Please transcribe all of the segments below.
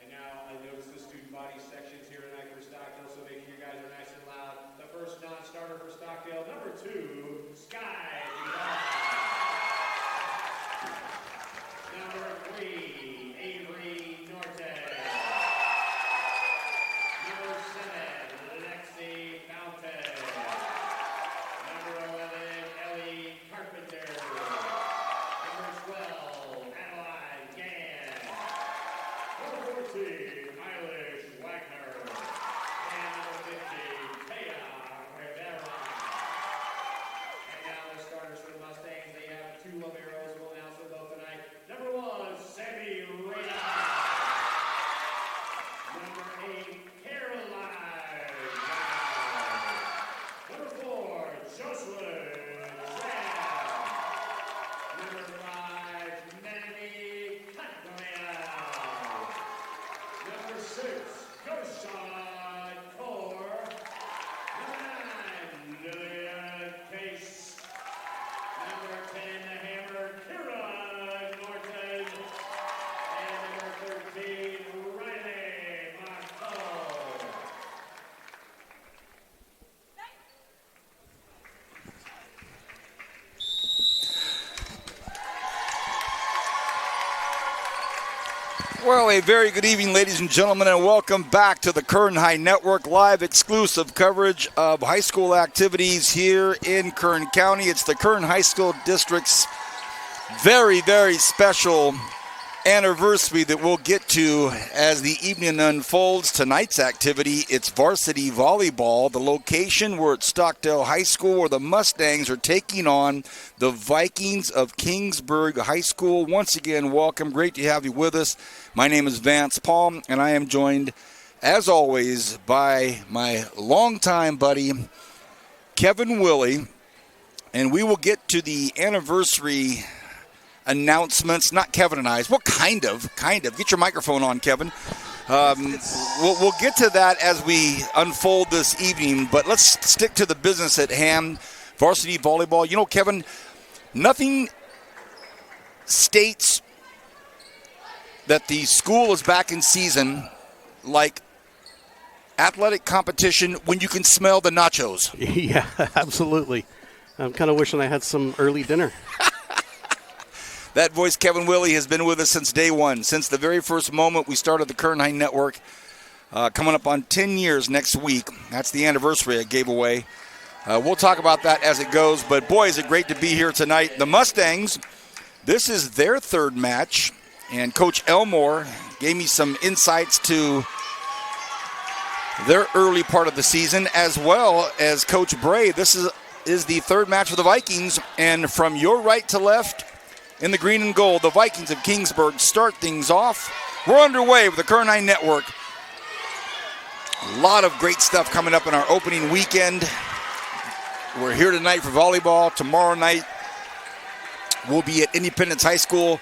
And now I notice the student body sections here tonight for Stockdale, so make sure you guys are nice and loud. The first non-starter for Stockdale, number 2, Sky. Number 3, Avery Norte. Number 7, Lexi Fountain. Number 11, Ellie Carpenter. Number 12, Adeline Gann. Number 14, Eilish Wagner. And number 15, Thea Rivera. And now the starters for the Mustangs. They have 2 liberos who will announce them both tonight. Number 1, Sammy Reyna. Number 8, Caroline. Number 4, Jocelyn Sam. Number 5, Melanie Cutwell. Number 6, Gershon Kaur. Number 9, Lillian Case. Number 10, the hammer, Kira Norton. And number 13, Riley Marco. Well, a very good evening, ladies and gentlemen, and welcome back to the Kern High Network, live exclusive coverage of high school activities here in Kern County. It's the Kern High School District's very, very special anniversary that we'll get to as the evening unfolds. Tonight's activity, it's varsity volleyball. The location, we're at Stockdale High School, where the Mustangs are taking on the Vikings of Kingsburg High School. Once again, welcome. Great to have you with us. My name is Vance Palm, and I am joined, as always, by my longtime buddy, Kevin Willie. And we will get to the anniversary announcements, not Kevin and I's. Well, kind of. Get your microphone on, Kevin. We'll get to that as we unfold this evening, but let's stick to the business at hand. Varsity volleyball. You know, Kevin, nothing states that the school is back in season like athletic competition when you can smell the nachos. Yeah, absolutely. I'm kind of wishing I had some early dinner. That voice, Kevin Willie, has been with us since day one, since the very first moment we started the Kern High Network, coming up on 10 years next week. That's the anniversary I gave away. We'll talk about that as it goes, but boy, is it great to be here tonight. The Mustangs, this is their third match, and Coach Elmore gave me some insights to their early part of the season, as well as Coach Bray. This is the third match for the Vikings, and from your right to left, in the green and gold, the Vikings of Kingsburg start things off. We're underway with the Kern High Network. A lot of great stuff coming up in our opening weekend. We're here tonight for volleyball. Tomorrow night, we'll be at Independence High School,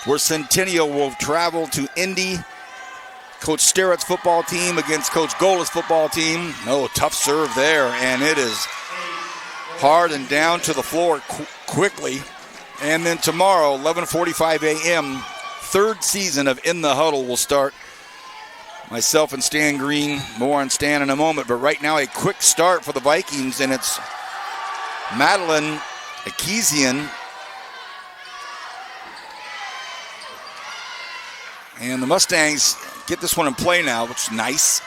where Centennial will travel to Indy. Coach Sterrett's football team against Coach Gola's football team. Oh, tough serve there, and it is hard and down to the floor quickly. And then tomorrow, 11:45 a.m., third season of In the Huddle will start. Myself and Stan Green, more on Stan in a moment. But right now, a quick start for the Vikings, and it's Madeline Akizian. And the Mustangs get this one in play now, which is nice.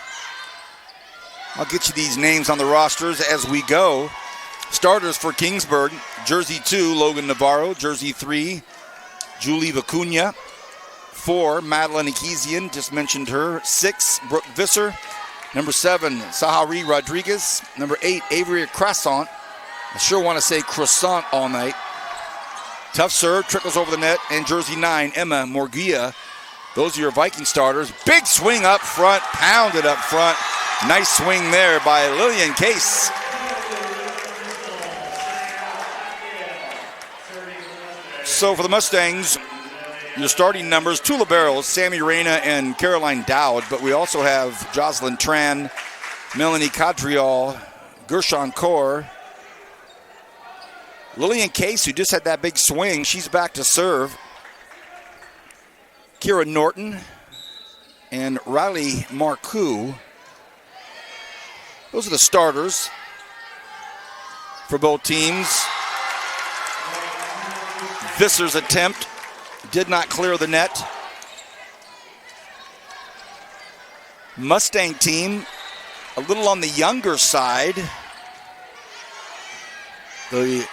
I'll get you these names on the rosters as we go. Starters for Kingsburg, jersey 2, Logan Navarro. Jersey 3, Julie Vicuña. 4, Madeline Akizian, just mentioned her. 6, Brooke Visser. Number 7, Sahari Rodriguez. Number 8, Avery Croissant. I sure want to say croissant all night. Tough serve, trickles over the net. And jersey 9, Emma Morgia. Those are your Viking starters. Big swing up front, pounded up front. Nice swing there by Lillian Case. So for the Mustangs, your starting numbers, 2 liberos, Sammy Reyna and Caroline Dowd, but we also have Jocelyn Tran, Melanie Cadrial, Gershon Kaur. Lillian Case, who just had that big swing, she's back to serve. Kira Norton and Riley Marcoux. Those are the starters for both teams. Visser's attempt did not clear the net. Mustang team a little on the younger side. The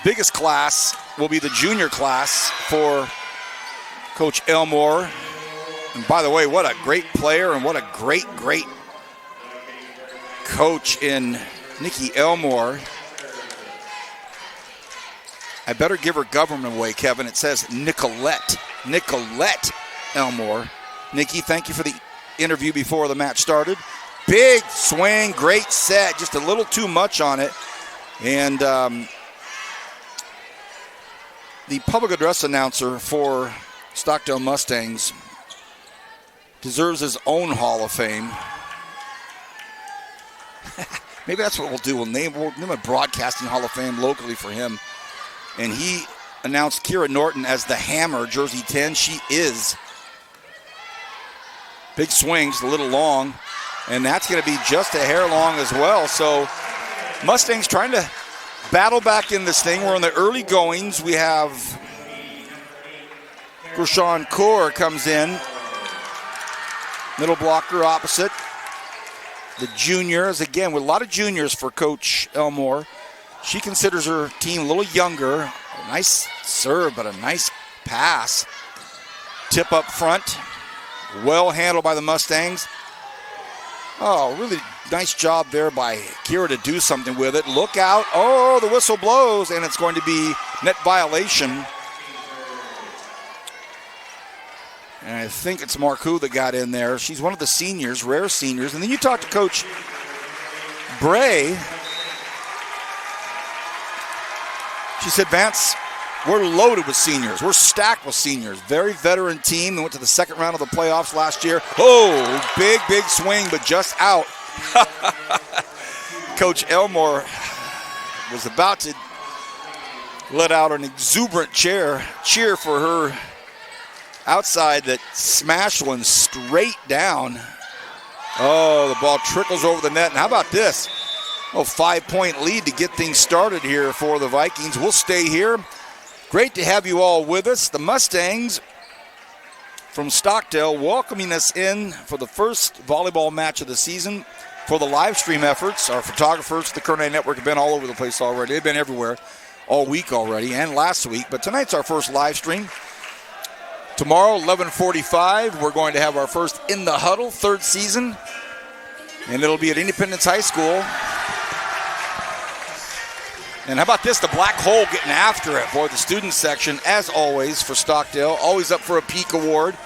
biggest class will be the junior class for Coach Elmore. And by the way, what a great player and what a great coach in Nikki Elmore. I better give her government away, Kevin. It says Nicolette Elmore. Nikki, thank you for the interview before the match started. Big swing, great set, just a little too much on it. And the public address announcer for Stockdale Mustangs deserves his own Hall of Fame. Maybe that's what we'll do. We'll name a broadcasting Hall of Fame locally for him. And he announced Kira Norton as the Hammer, jersey 10. She is. Big swings, a little long. And that's going to be just a hair long as well. So Mustangs trying to battle back in this thing. We're in the early goings. We have Gershon Kaur comes in. Middle blocker opposite. The juniors, again, with a lot of juniors for Coach Elmore. She considers her team a little younger. A nice serve, but a nice pass. Tip up front. Well handled by the Mustangs. Oh, really nice job there by Kira to do something with it. Look out. Oh, the whistle blows, and it's going to be net violation. And I think it's Marcoux that got in there. She's one of the seniors, rare seniors. And then you talk to Coach Bray. She said, Vance, we're loaded with seniors. We're stacked with seniors. Very veteran team. They went to the second round of the playoffs last year. Oh, big swing, but just out. Coach Elmore was about to let out an exuberant cheer for her outside that smashed one straight down. Oh, the ball trickles over the net. And how about this? Oh, 5-point lead to get things started here for the Vikings. We'll stay here. Great to have you all with us. The Mustangs from Stockdale welcoming us in for the first volleyball match of the season for the live stream efforts. Our photographers, the Kern Network, have been all over the place already. They've been everywhere all week already and last week. But tonight's our first live stream. Tomorrow, 11:45, we're going to have our first In the Huddle, third season. And it'll be at Independence High School. And how about this, the Black Hole getting after it. Boy, the student section, as always, for Stockdale, always up for a Peak Award.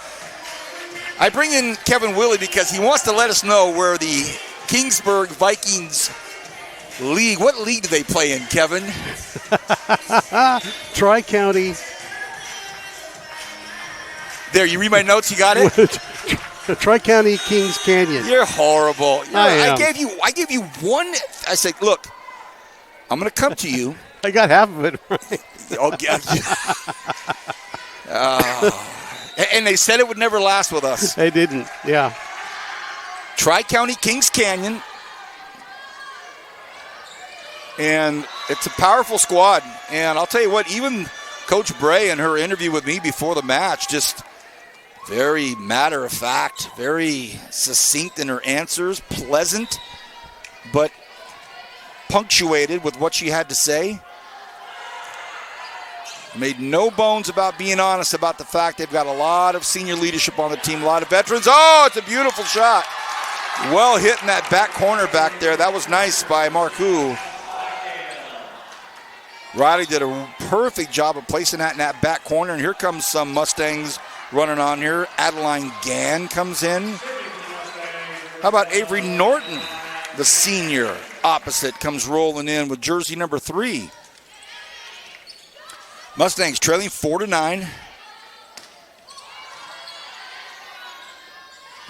I bring in Kevin Willey because he wants to let us know where the Kingsburg Vikings league, what league do they play in, Kevin? Tri-County. There, you read my notes, you got it? Tri-County Kings Canyon. You're horrible. I gave you one, I said, look, I'm going to come to you. I got half of it right. And they said it would never last with us. They didn't, yeah. Tri-County Kings Canyon. And it's a powerful squad. And I'll tell you what, even Coach Bray in her interview with me before the match, just very matter-of-fact, very succinct in her answers, pleasant, but punctuated with what she had to say. Made no bones about being honest about the fact they've got a lot of senior leadership on the team, a lot of veterans. Oh, it's a beautiful shot. Well hit in that back corner back there. That was nice by Marcoux. Riley did a perfect job of placing that in that back corner. And here comes some Mustangs running on here. Adeline Gann comes in. How about Avery Norton, the senior opposite, comes rolling in with jersey number 3. Mustangs trailing 4-9.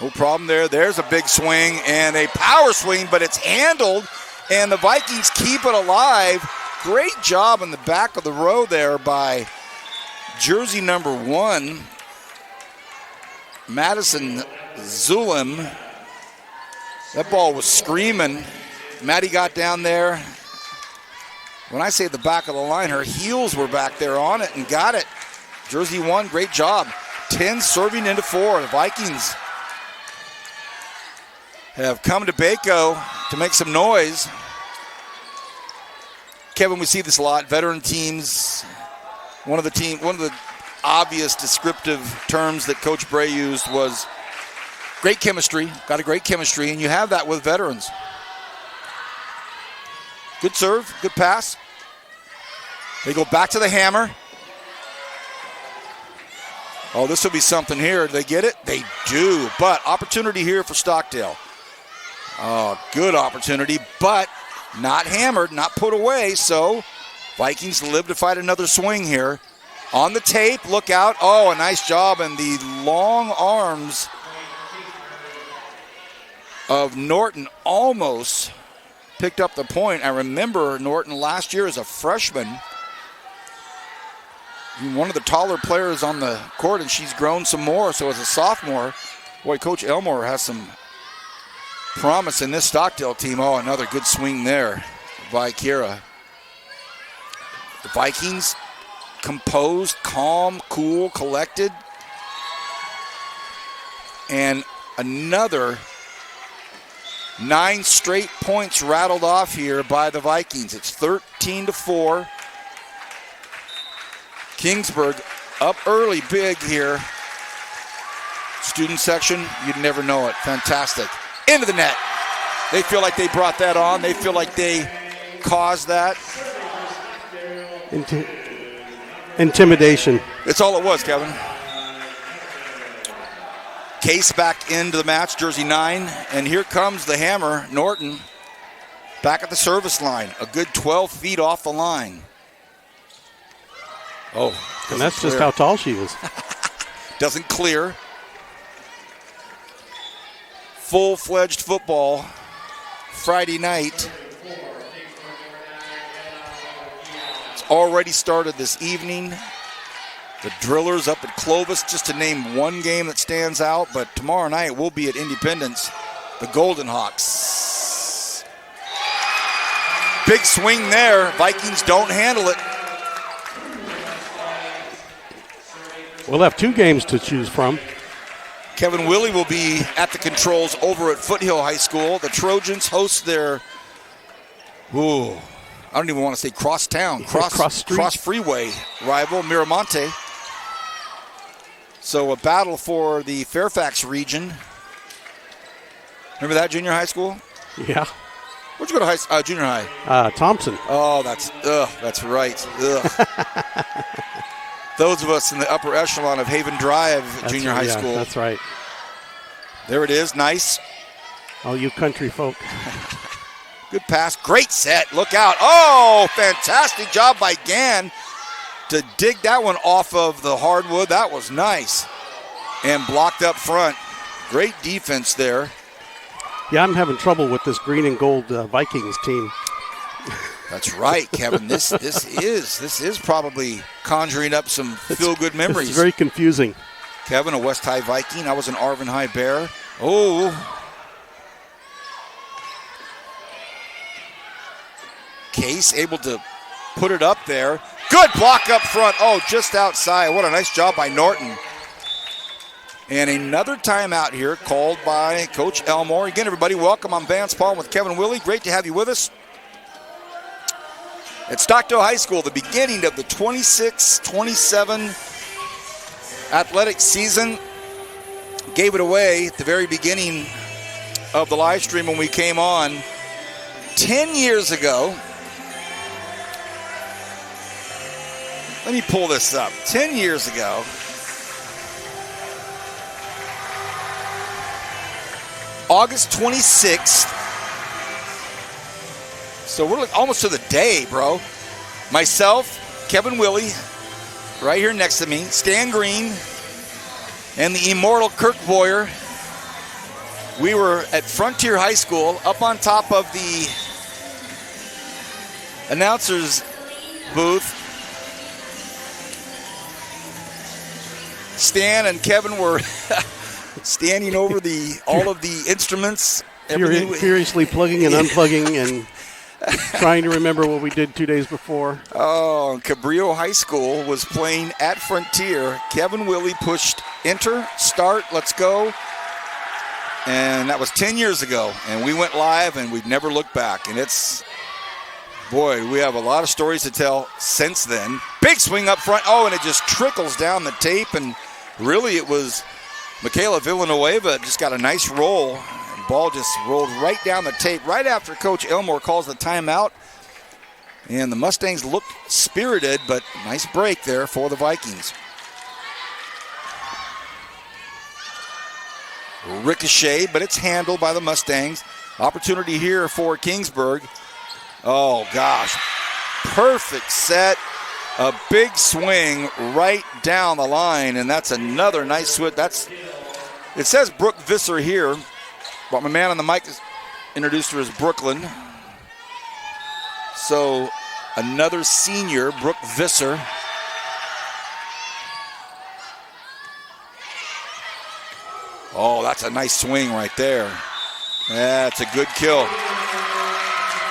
No problem there. There's a big swing and a power swing, but it's handled And the Vikings keep it alive. Great job in the back of the row there by jersey number 1, Madison Zulim. That ball was screaming. Maddie got down there. When I say the back of the line, her heels were back there on it and got it. Jersey 1, great job. 10 serving into 4. The Vikings have come to Baco to make some noise. Kevin, we see this a lot. Veteran teams, one of the obvious descriptive terms that Coach Bray used was great chemistry. Got a great chemistry, and you have that with veterans. Good serve, good pass. They go back to the hammer. Oh, this will be something here. Do they get it? They do, but opportunity here for Stockdale. Oh, good opportunity, but not hammered, not put away, so Vikings live to fight another swing here. On the tape, look out. Oh, a nice job, and the long arms of Norton almost picked up the point. I remember Norton last year as a freshman. One of the taller players on the court, and she's grown some more. So as a sophomore, boy, Coach Elmore has some promise in this Stockdale team. Oh, another good swing there by Kira. The Vikings composed, calm, cool, collected. And another 9 straight points rattled off here by the Vikings. It's 13-4. Kingsburg up early big here. Student section, you'd never know it. Fantastic. Into the net. They feel like they brought that on. They feel like they caused that. Intimidation. It's all it was, Kevin. Case back into the match, jersey 9. And here comes the hammer, Norton, back at the service line. A good 12 feet off the line. Oh, and that's just how tall she is. Doesn't clear. Full-fledged football Friday night. It's already started this evening. The Drillers up at Clovis, just to name one game that stands out, but tomorrow night we'll be at Independence, the Golden Hawks. Big swing there. Vikings don't handle it. We'll have 2 games to choose from. Kevin Willey will be at the controls over at Foothill High School. The Trojans host their, I don't even want to say cross-town, cross freeway rival, Miramonte. So a battle for the Fairfax region. Remember that junior high school? Yeah. Where'd you go to junior high? Thompson. Oh, that's right. Those of us in the upper echelon of Haven Drive Junior High School. That's right. There it is. Nice. Oh, you country folk. Good pass. Great set. Look out. Oh, fantastic job by Gann to dig that one off of the hardwood. That was nice. And blocked up front. Great defense there. Yeah, I'm having trouble with this green and gold Vikings team. That's right, Kevin. This is probably conjuring up some feel-good memories. It's very confusing. Kevin, a West High Viking. I was an Arvin High Bear. Oh. Case able to put it up there. Good block up front. Oh, just outside. What a nice job by Norton. And another timeout here called by Coach Elmore. Again, everybody, welcome. I'm Vance Paul with Kevin Willey. Great to have you with us. At Stockdale High School, the beginning of the 26-27 athletic season. Gave it away at the very beginning of the live stream when we came on 10 years ago. Let me pull this up. 10 years ago, August 26th. So we're almost to the day, bro. Myself, Kevin Willey, right here next to me, Stan Green, and the immortal Kirk Boyer. We were at Frontier High School up on top of the announcer's booth. Stan and Kevin were standing over all of the instruments. Furiously plugging and unplugging and trying to remember what we did 2 days before. Oh, Cabrillo High School was playing at Frontier. Kevin Willie pushed enter, start, let's go. And that was 10 years ago. And we went live and we've never looked back. And boy, we have a lot of stories to tell since then. Big swing up front. Oh, and it just trickles down the tape. And really it was Michaela Villanueva just got a nice roll. Ball just rolled right down the tape right after Coach Elmore calls the timeout. And the Mustangs looked spirited, but nice break there for the Vikings. Ricochet, but it's handled by the Mustangs. Opportunity here for Kingsburg. Oh, gosh. Perfect set. A big swing right down the line, and that's another nice switch. It says Brooke Visser here. But my man on the mic introduced her as Brooklyn. So another senior, Brooke Visser. Oh, that's a nice swing right there. That's a good kill.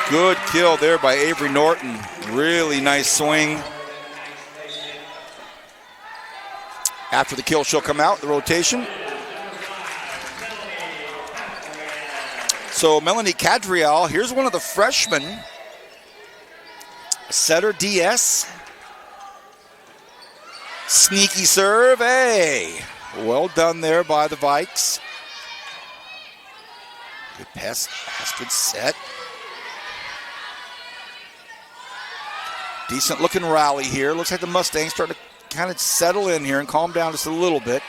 Good kill there by Avery Norton. Really nice swing. After the kill, she'll come out, the rotation. So Melanie Cadrial, here's one of the freshmen. Setter DS. Sneaky serve, hey. Well done there by the Vikes. Good pass, good set. Decent looking rally here. Looks like the Mustangs starting to kind of settle in here and calm down just a little bit.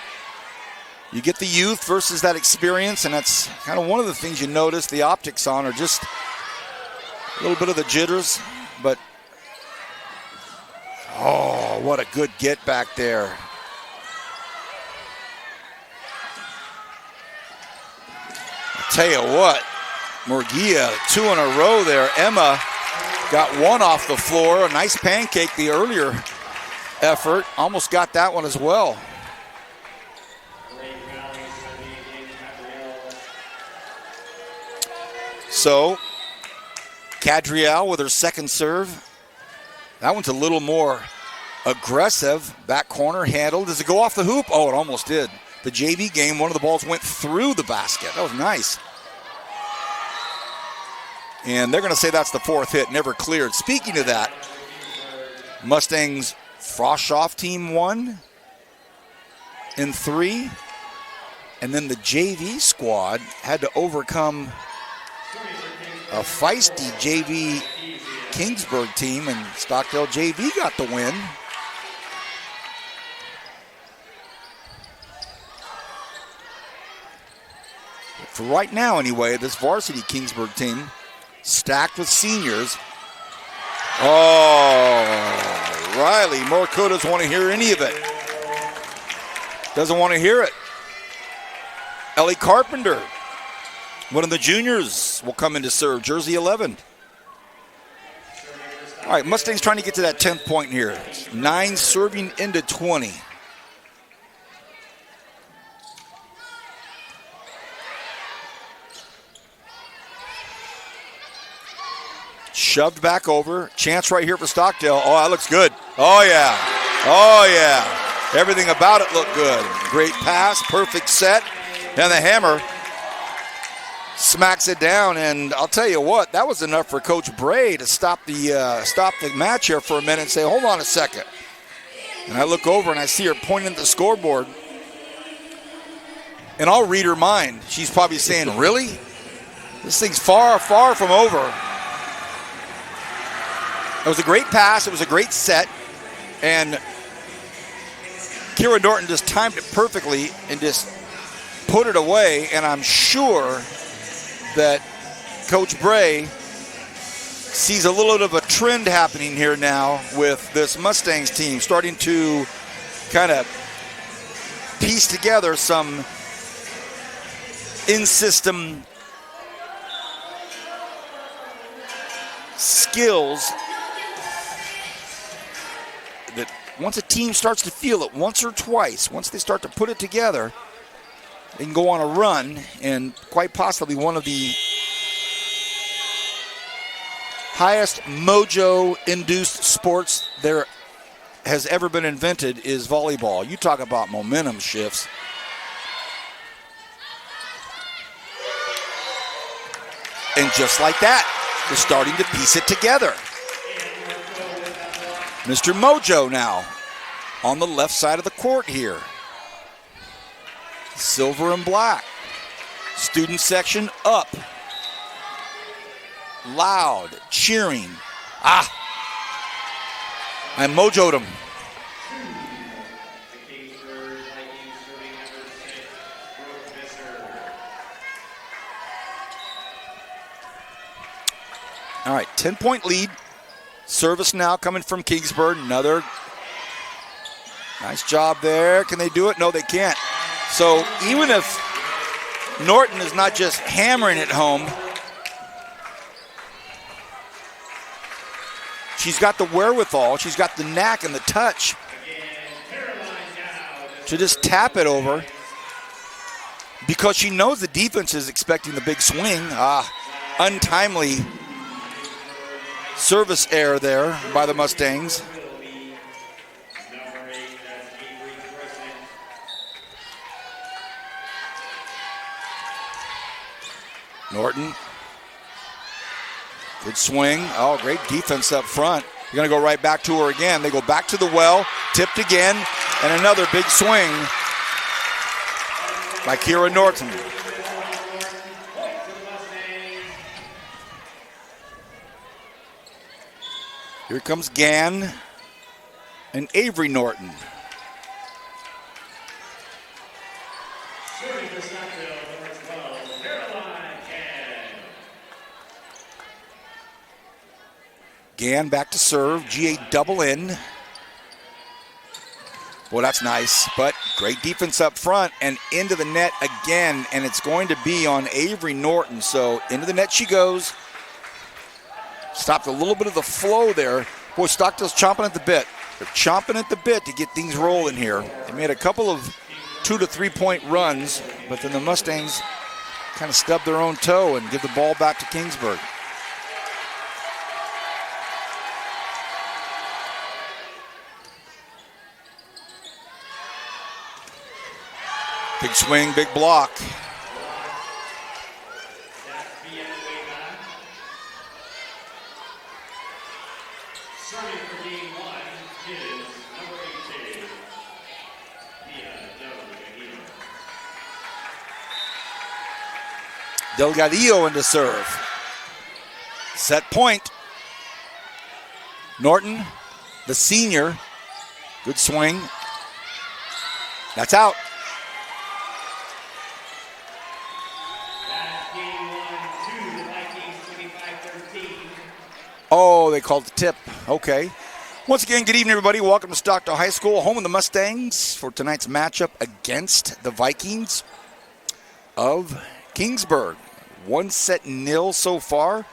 You get the youth versus that experience, and that's kind of one of the things you notice the optics on are just a little bit of the jitters. But, oh, what a good get back there. I'll tell you what, Murguia, 2 in a row there. Emma got one off the floor. A nice pancake the earlier effort. Almost got that one as well. So, Cadriel with her second serve. That one's a little more aggressive. Back corner handled. Does it go off the hoop? Oh, it almost did. The JV game, one of the balls went through the basket. That was nice. And they're going to say that's the fourth hit, never cleared. Speaking of that, Mustangs Froschoff team won in 3. And then the JV squad had to overcome a feisty JV Kingsburg team, and Stockdale JV got the win. For right now, anyway, this varsity Kingsburg team, stacked with seniors. Oh, Riley Morco doesn't want to hear any of it. Doesn't want to hear it. Ellie Carpenter, one of the juniors, will come in to serve, jersey 11. All right, Mustangs trying to get to that 10th point here. 9 serving into 20. Shoved back over. Chance right here for Stockdale. Oh, that looks good. Oh, yeah. Oh, yeah. Everything about it looked good. Great pass, perfect set. And the hammer smacks it down. And I'll tell you what, that was enough for Coach Bray to stop the match here for a minute and say, hold on a second. And I look over and I see her pointing at the scoreboard. And I'll read her mind. She's probably saying, really? This thing's far, far from over. It was a great pass. It was a great set. And Kira Norton just timed it perfectly and just put it away. And I'm sure that Coach Bray sees a little bit of a trend happening here now with this Mustangs team starting to kind of piece together some in-system skills once a team starts to feel it once or twice, once they start to put it together, they can go on a run, and quite possibly one of the highest mojo-induced sports there has ever been invented is volleyball. You talk about momentum shifts. And just like that, they're starting to piece it together. Mr. Mojo now on the left side of the court here. Silver and black. Student section up. Loud, cheering. I mojoed him. All right, 10-point lead. Service now coming from Kingsburg. Another nice job there. Can they do it? No, they can't. So even if Norton is not just hammering it home, she's got the wherewithal, she's got the knack and the touch to just tap it over because she knows the defense is expecting the big swing. Untimely service error there by the Mustangs. Norton. Good swing. Oh, great defense up front. You're going to go right back to her again. They go back to the well, tipped again, and another big swing by Kira Norton. Here comes Gann and Avery Norton. Gann back to serve. GA double in. Well, that's nice, but great defense up front and into the net again, and it's going to be on Avery Norton. So into the net she goes. Stopped a little bit of the flow there. Boy, Stockdale's chomping at the bit. They're chomping at the bit to get things rolling here. They made a couple of 2 to 3 point runs, but then the Mustangs kind of stubbed their own toe and give the ball back to Kingsburg. Big swing, big block. Delgadillo into serve. Set point. Norton, the senior. Good swing. That's out. Oh, they called the tip. Okay. Once again, good evening, everybody. Welcome to Stockdale High School, home of the Mustangs, for tonight's matchup against the Vikings of Kingsburg. 1-0 so far. I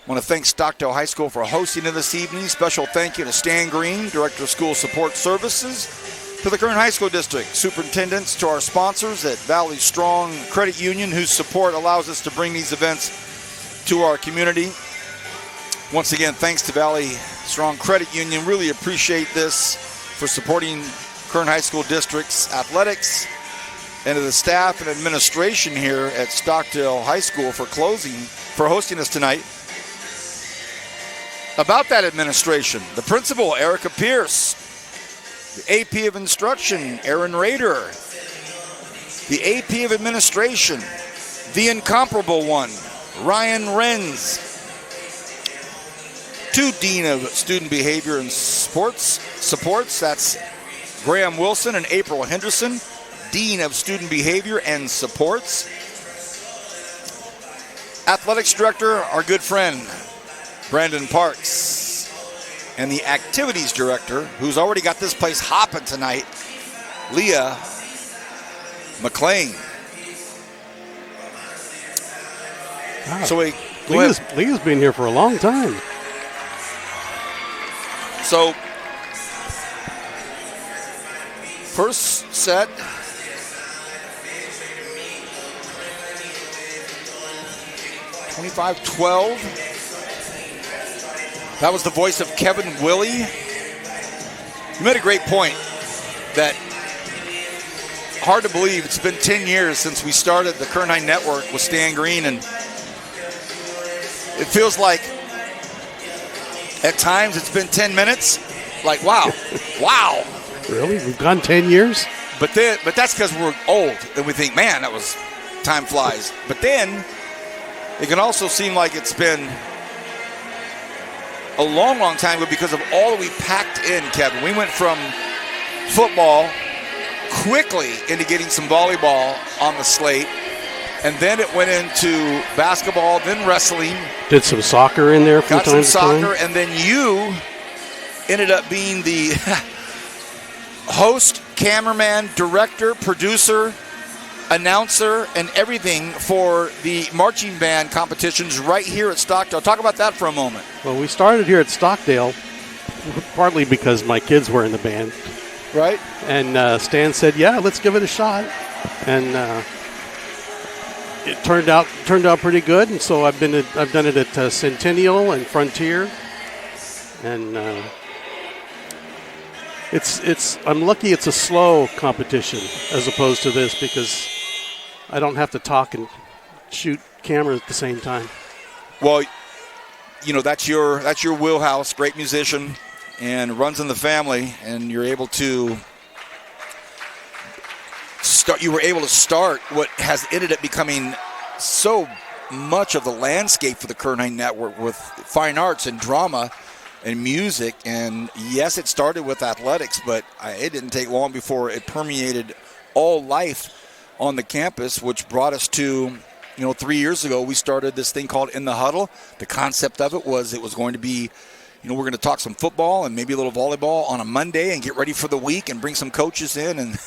want to thank Stockdale High School for hosting it this evening. Special thank you to Stan Green, Director of School Support Services, to the Kern High School District Superintendents, to our sponsors at Valley Strong Credit Union, whose support allows us to bring these events to our community. Once again, thanks to Valley Strong Credit Union. Really appreciate this for supporting Kern High School District's athletics, and to the staff and administration here at Stockdale High School for hosting us tonight. About that administration, the principal, Erica Pierce, the AP of Instruction, Aaron Rader, the AP of Administration, the incomparable one, Ryan Renz, two Dean of Student Behavior and Supports, that's Graham Wilson and April Henderson, Dean of Student Behavior and Supports. Athletics Director, our good friend, Brandon Parks. And the Activities Director, who's already got this place hopping tonight, Leah McLean. Wow. So Leah's been here for a long time. So First set. (25-12). That was the voice of Kevin Willie. You made a great point that hard to believe it's been 10 years since we started the Kern High Network with Stan Green, and it feels like at times it's been 10 minutes. Like, wow. Wow. Really? We've gone 10 years? But that's because we're old and we think, man, time flies. But then it can also seem like it's been a long, long time, but because of all that we packed in, Kevin. We went from football quickly into getting some volleyball on the slate, and then it went into basketball, then wrestling. Did some soccer in there from time to time. Got some soccer, and then you ended up being the host, cameraman, director, producer, announcer, and everything for the marching band competitions right here at Stockdale. Talk about that for a moment. Well, we started here at Stockdale partly because my kids were in the band. Right. And Stan said, yeah, let's give it a shot. And it turned out pretty good. And so I've done it at Centennial and Frontier. And I'm lucky it's a slow competition as opposed to this, because I don't have to talk and shoot camera at the same time. Well, that's your wheelhouse. Great musician, and runs in the family. And you're able to start. You were able to start what has ended up becoming so much of the landscape for the Kern High Network with fine arts and drama and music. And yes, it started with athletics, but it didn't take long before it permeated all life on the campus, which brought us to, 3 years ago, we started this thing called In the Huddle. The concept of it was going to be, we're going to talk some football and maybe a little volleyball on a Monday and get ready for the week and bring some coaches in. And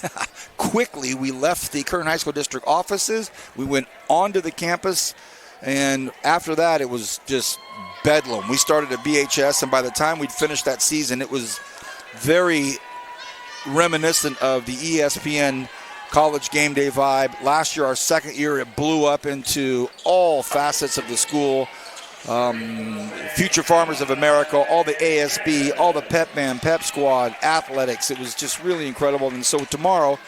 quickly, we left the Kern High School District offices. We went onto the campus, and after that, it was just bedlam. We started at BHS, and by the time we'd finished that season, it was very reminiscent of the ESPN College Game Day vibe. Last year, our second year, it blew up into all facets of the school. Future Farmers of America, all the ASB, all the pep band, pep squad, athletics. It was just really incredible. And so tomorrow,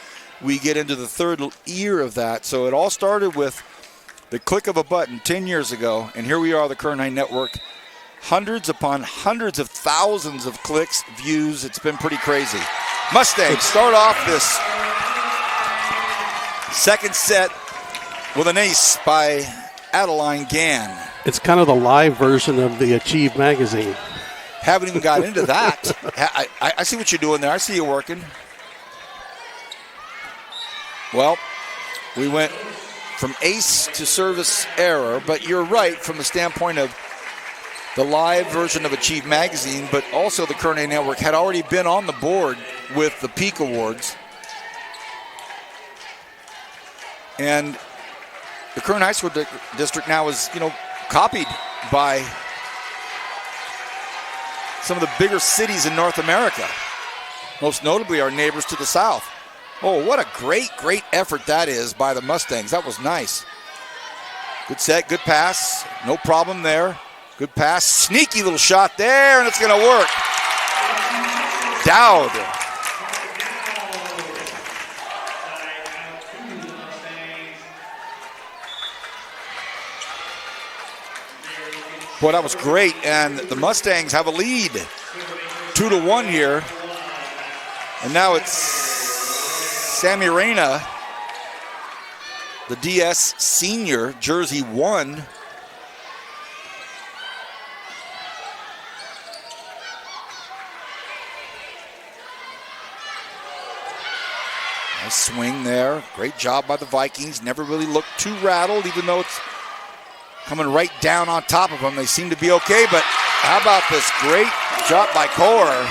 we get into the third year of that. So it all started with the click of a button 10 years ago, and here we are, the Kern High Network. Hundreds upon hundreds of thousands of clicks, views. It's been pretty crazy. Mustangs start off this second set with an ace by Adeline Gann. It's kind of the live version of the Achieve magazine. Haven't even got into that. I see what you're doing there. I see you working. Well, we went from ace to service error, but you're right from the standpoint of the live version of Achieve magazine, but also the Kern High Network had already been on the board with the Peak Awards. And the Kern High School District now is, copied by some of the bigger cities in North America, most notably our neighbors to the south. Oh, what a great, great effort that is by the Mustangs. That was nice. Good set, good pass, no problem there. Good pass, sneaky little shot there, and it's going to work. Dowd. Boy, that was great, and the Mustangs have a lead, 2-1 here. And now it's Sammy Reyna, the DS senior, jersey 1. Nice swing there. Great job by the Vikings. Never really looked too rattled, even though it's coming right down on top of them. They seem to be okay, but how about this great drop by Kaur?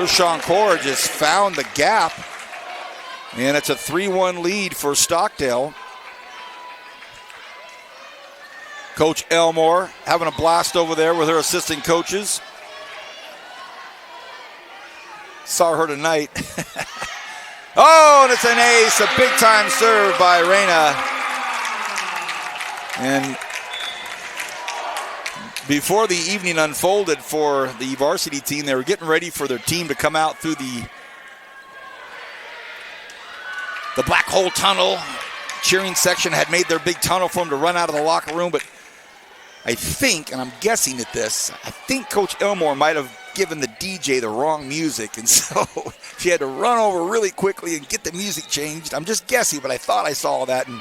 Sean Kaur just found the gap, and it's a 3-1 lead for Stockdale. Coach Elmore having a blast over there with her assistant coaches. saw her tonight. Oh, and it's an ace, a big-time serve by Reyna. And before the evening unfolded for the varsity team, they were getting ready for their team to come out through the black hole tunnel. Cheering section had made their big tunnel for them to run out of the locker room, but I think, and I'm guessing at this, I think Coach Elmore might have given the DJ the wrong music, and so she had to run over really quickly and get the music changed. I'm just guessing, but I thought I saw that, and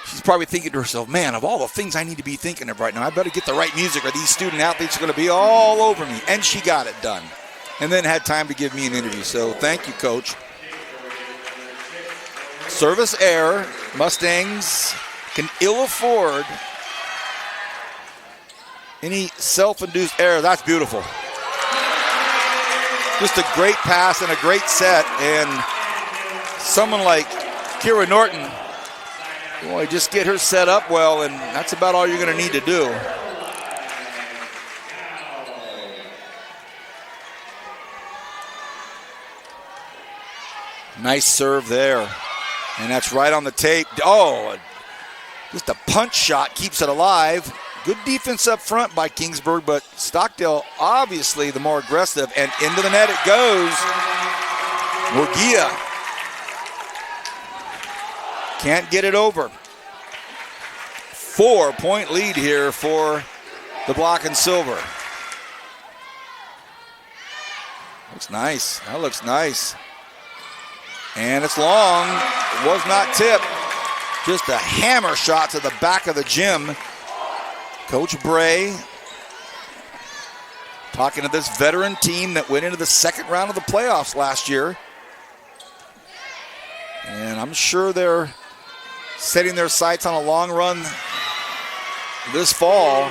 she's probably thinking to herself, man, of all the things I need to be thinking of right now, I better get the right music or these student athletes are going to be all over me. And she got it done, and then had time to give me an interview. So thank you, Coach. Service error. Mustangs can ill afford any self-induced error. That's beautiful. Just a great pass and a great set. And someone like Kira Norton, boy, just get her set up well, and that's about all you're going to need to do. Nice serve there. And that's right on the tape. Oh, just a punch shot keeps it alive. Good defense up front by Kingsburg, but Stockdale obviously the more aggressive. And into the net it goes. Murguia can't get it over. 4-point lead here for the Black and Silver. Looks nice. That looks nice. And it's long. It was not tipped. Just a hammer shot to the back of the gym. Coach Bray talking to this veteran team that went into the second round of the playoffs last year. And I'm sure they're setting their sights on a long run this fall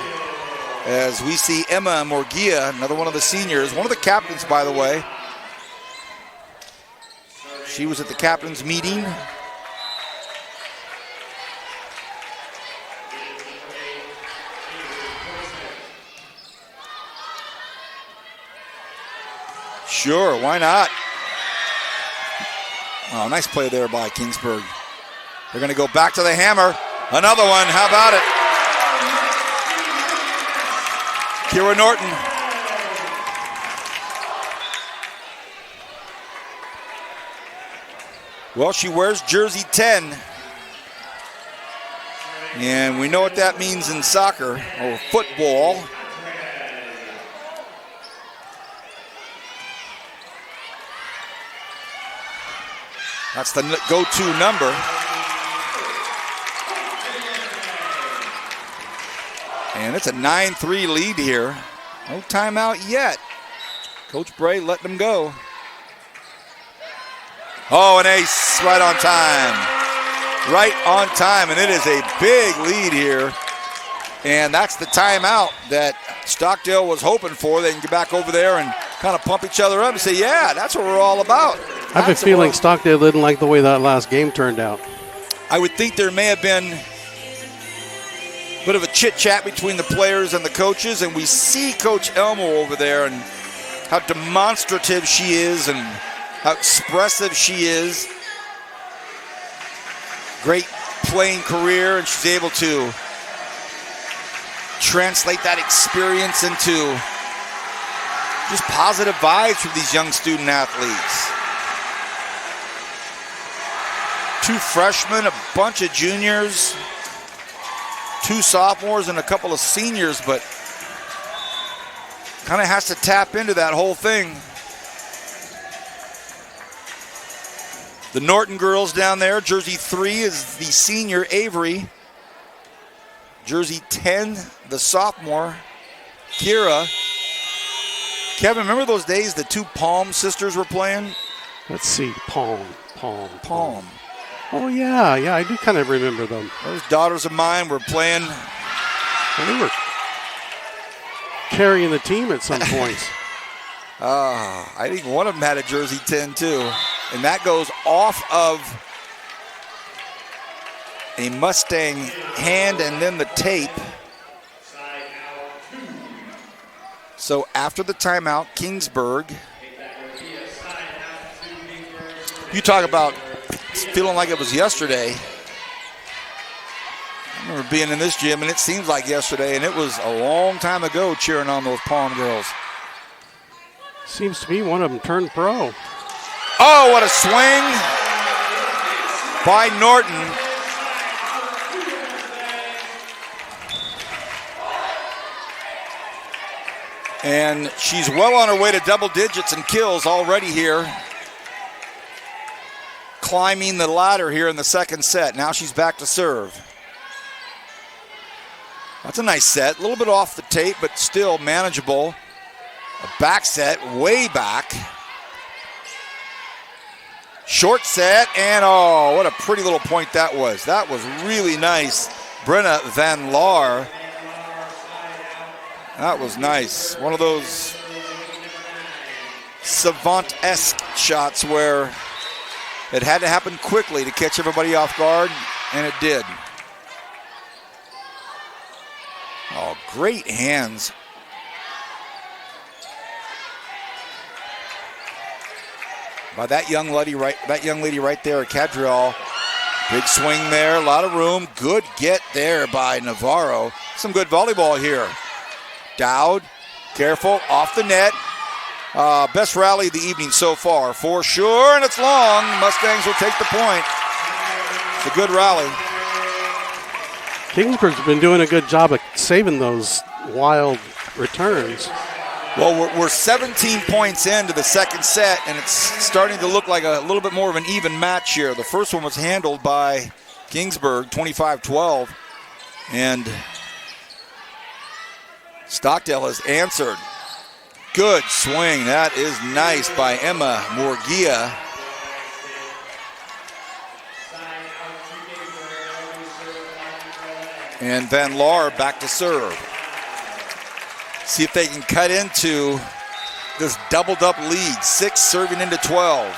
as we see Emma Murguia, another one of the seniors, one of the captains, by the way. She was at the captain's meeting. Sure, why not? Oh, nice play there by Kingsburg. They're going to go back to the hammer. Another one, how about it? Kira Norton. Well, she wears jersey 10. And we know what that means in soccer or football. That's the go-to number. And it's a 9-3 lead here. No timeout yet. Coach Bray let them go. Oh, an ace right on time. Right on time, and it is a big lead here. And that's the timeout that Stockdale was hoping for. They can get back over there and kind of pump each other up and say, yeah, that's what we're all about. I have a feeling Stockdale didn't like the way that last game turned out. I would think there may have been a bit of a chit-chat between the players and the coaches, and we see Coach Elmore over there and how demonstrative she is and how expressive she is. Great playing career, and she's able to translate that experience into just positive vibes for these young student athletes. 2 freshmen, a bunch of juniors, 2 sophomores, and a couple of seniors, but kind of has to tap into that whole thing. The Norton girls down there, jersey 3 is the senior, Avery. Jersey 10, the sophomore, Kira. Kevin, remember those days the 2 Palm sisters were playing? Let's see, Palm. Oh, yeah, I do kind of remember them. Those daughters of mine were playing. Well, they were carrying the team at some points. I think one of them had a jersey 10 too. And that goes off of a Mustang hand and then the tape. So after the timeout, Kingsburg You talk about feeling like it was yesterday. I remember being in this gym, and it seems like yesterday, and it was a long time ago cheering on those Palm girls. Seems to me one of them turned pro. Oh, what a swing by Norton. And she's well on her way to double digits and kills already here. Climbing the ladder here in the second set. Now she's back to serve. That's a nice set. A little bit off the tape, but still manageable. A back set, way back. Short set, and oh, what a pretty little point that was. That was really nice. Brenna Van Laar. That was nice. One of those savant-esque shots where it had to happen quickly to catch everybody off guard, and it did. Oh, great hands. By that young lady right there, Cadriel. Big swing there, a lot of room. Good get there by Navarro. Some good volleyball here. Dowd, careful, off the net. Best rally of the evening so far, for sure, and it's long. Mustangs will take the point. It's a good rally. Kingsburg's been doing a good job of saving those wild returns. Well, we're 17 points into the second set, and it's starting to look like a little bit more of an even match here. The first one was handled by Kingsburg, 25-12, and Stockdale has answered. Good swing. That is nice by Emma Murguia. And Van Laar back to serve. See if they can cut into this doubled up lead. 6 serving into 12.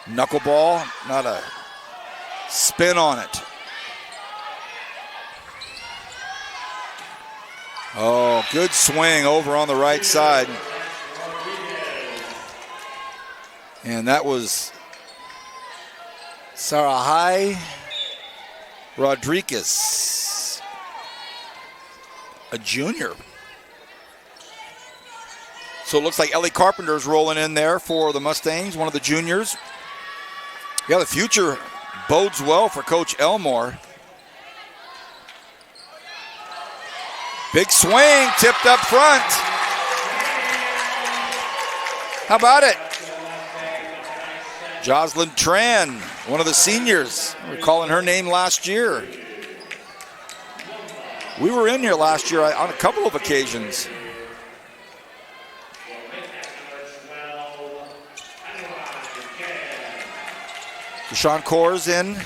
Knuckleball, not a spin on it. Oh, good swing over on the right side. And that was Sarahai Rodriguez, a junior. So it looks like Ellie Carpenter's rolling in there for the Mustangs, one of the juniors. Yeah, the future bodes well for Coach Elmore. Big swing, tipped up front. How about it? Jocelyn Tran, one of the seniors. We're calling her name last year. We were in here last year on a couple of occasions. Deshaun Coors in,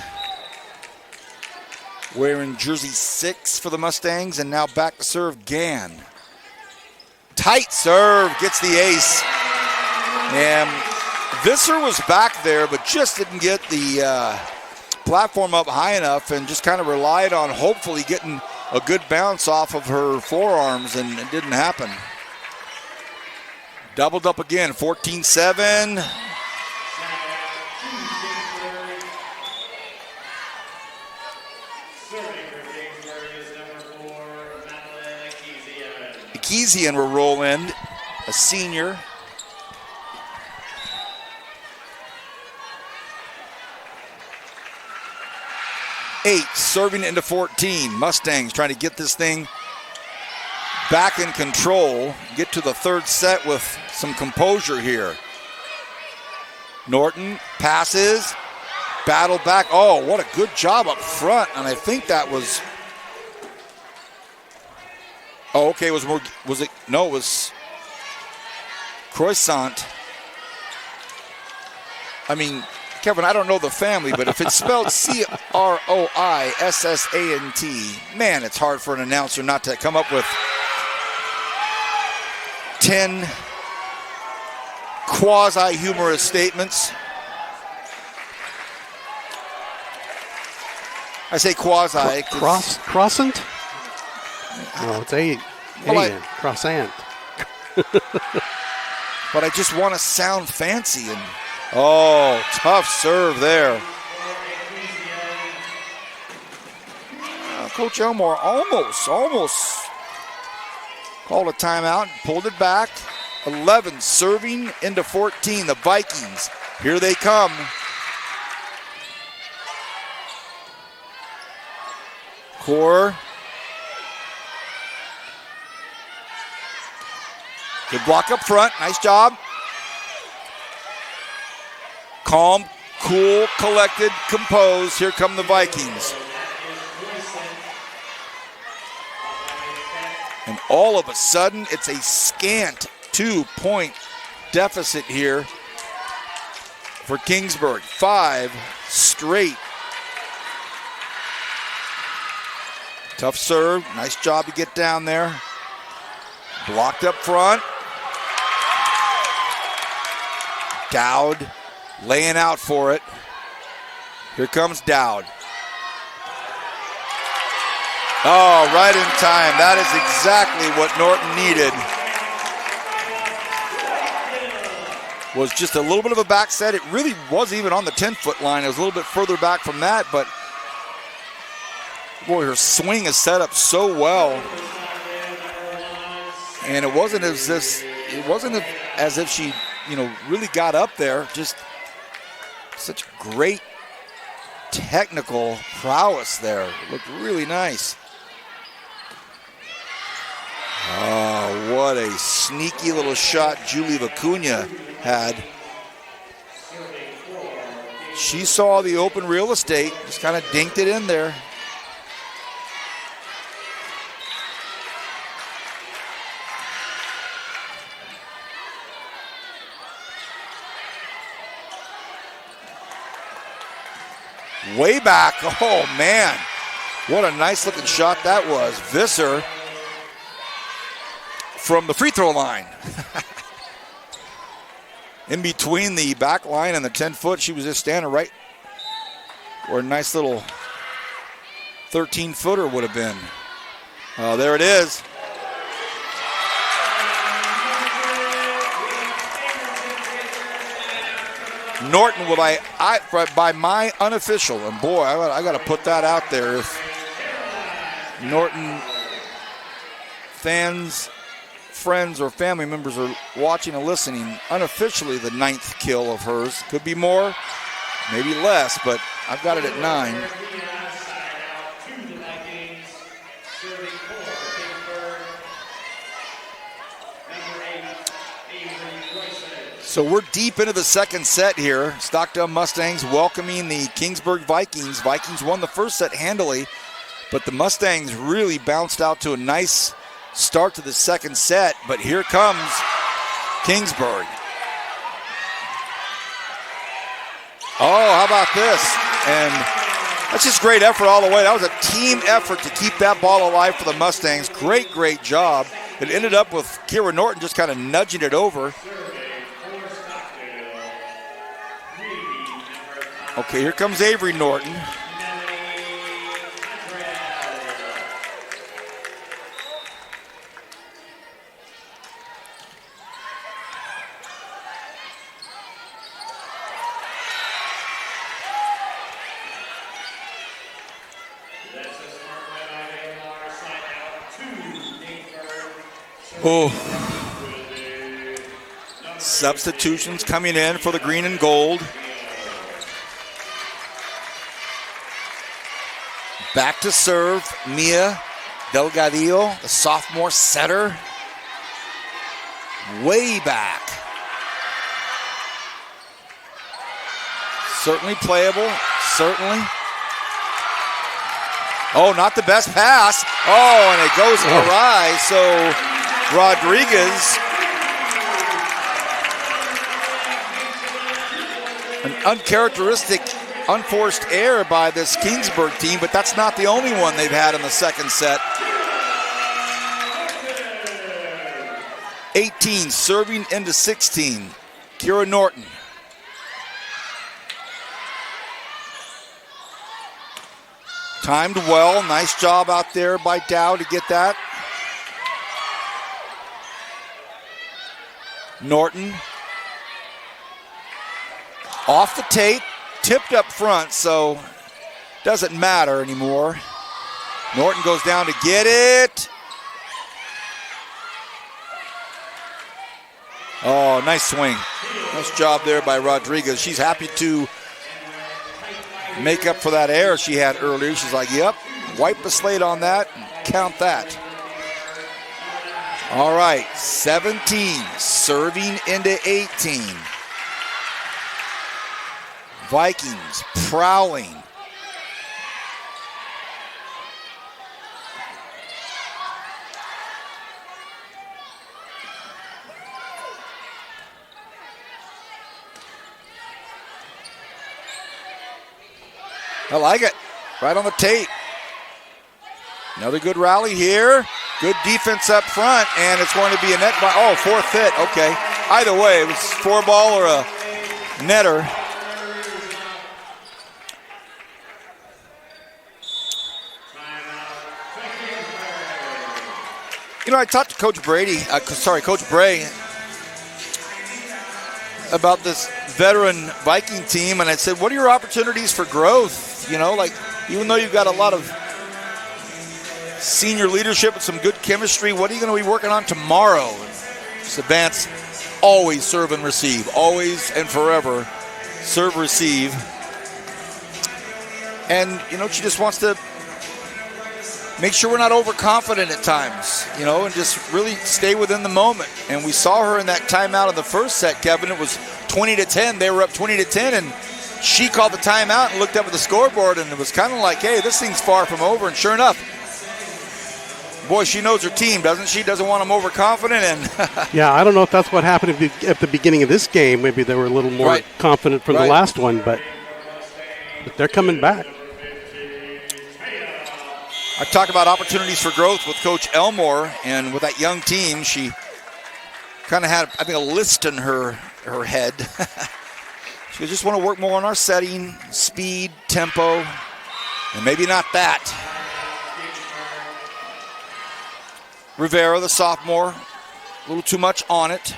wearing jersey 6 for the Mustangs, and now back to serve Gann. Tight serve, gets the ace. And Visser was back there, but just didn't get the platform up high enough and just kind of relied on hopefully getting a good bounce off of her forearms, and it didn't happen. Doubled up again, 14-7. Kezian will roll in, a senior. Eight, serving into 14. Mustangs trying to get this thing back in control, get to the third set with some composure here. Norton passes, battle back. Oh, what a good job up front, and I think that was... Oh, okay, was it? No, it was Croissant. I mean, Kevin, I don't know the family, but if it's spelled Croissant, man, it's hard for an announcer not to come up with 10 quasi-humorous statements. I say quasi. Croissant? No, it's croissant. but I just want to sound fancy. And oh, tough serve there. Coach Elmore almost called a timeout and pulled it back. 11 serving into 14. The Vikings, here they come. Core. Good block up front. Nice job. Calm, cool, collected, composed. Here come the Vikings. And all of a sudden, it's a scant 2-point deficit here for Kingsburg. 5 straight. Tough serve. Nice job to get down there. Blocked up front. Dowd laying out for it. Here comes Dowd. Oh, right in time. That is exactly what Norton needed. Was just a little bit of a back set. It really wasn't even on the 10-foot line. It was a little bit further back from that, but boy, her swing is set up so well. And it wasn't as if she, really got up there. Just such great technical prowess there. It looked really nice. Oh, what a sneaky little shot Julie Vicuña had. She saw the open real estate, just kind of dinked it in there. Way back. Oh, man. What a nice looking shot that was. Visser from the free throw line. In between the back line and the 10-foot, she was just standing right where a nice little 13-footer would have been. Oh, there it is. Norton will by my unofficial, and boy, I got to put that out there. If Norton fans, friends, or family members are watching or listening, unofficially the 9th kill of hers. Could be more, maybe less, but I've got it at 9. So we're deep into the second set here. Stockdale Mustangs welcoming the Kingsburg Vikings. Vikings won the first set handily, but the Mustangs really bounced out to a nice start to the second set. But here comes Kingsburg. Oh, how about this? And that's just great effort all the way. That was a team effort to keep that ball alive for the Mustangs. Great, great job. It ended up with Kira Norton just kind of nudging it over. Okay, here comes Avery Norton. Oh. Substitutions coming in for the green and gold. Back to serve, Mia Delgadillo, the sophomore setter. Way back. Certainly playable, certainly. Oh, not the best pass. Oh, and it goes awry. So Rodriguez, an uncharacteristic unforced error by this Kingsburg team, but that's not the only one they've had in the second set. 18 serving into 16. Kira Norton. Timed well. Nice job out there by Dow to get that. Norton off the tape, tipped up front, so doesn't matter anymore. Norton goes down to get it. Oh, nice swing. Nice job there by Rodriguez. She's happy to make up for that error she had earlier. She's like, yep, wipe the slate on that and count that. All right, 17, serving into 18. Vikings prowling. I like it. Right on the tape. Another good rally here. Good defense up front, and it's going to be a net by, oh, fourth hit. Okay. Either way, it was 4-ball or a netter. You know, I talked to Coach Bray about this veteran Viking team, and I said, what are your opportunities for growth? You know, like, even though you've got a lot of senior leadership and some good chemistry, what are you going to be working on tomorrow? Savant's always serve and receive, always and forever serve, receive. And, you know, she just wants to make sure we're not overconfident at times, you know, and just really stay within the moment. And we saw her in that timeout in the first set, Kevin. It was 20-10. They were up 20-10, and she called the timeout and looked up at the scoreboard, and it was kind of like, hey, this thing's far from over. And sure enough, boy, she knows her team, doesn't she? Doesn't want them overconfident. And yeah, I don't know if that's what happened at the beginning of this game. Maybe they were a little more confident for the last one, but they're coming back. I talked about opportunities for growth with Coach Elmore, and with that young team, she kind of had, I think, a list in her head. She just want to work more on our setting, speed, tempo, and maybe not that. Rivera, the sophomore, a little too much on it.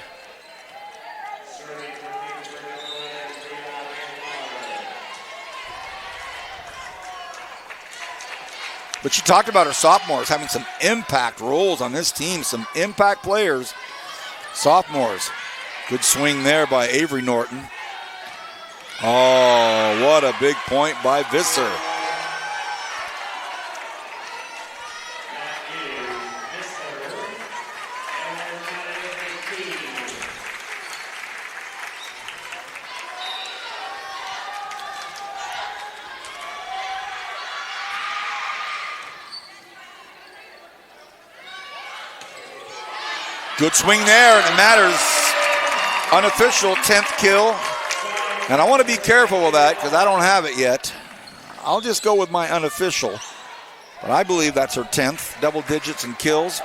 But she talked about her sophomores having some impact roles on this team, some impact players. Sophomores. Good swing there by Avery Norton. Oh, what a big point by Visser. Good swing there, and it matters. Unofficial 10th kill. And I want to be careful with that because I don't have it yet. I'll just go with my unofficial. But I believe that's her 10th, double digits in kills.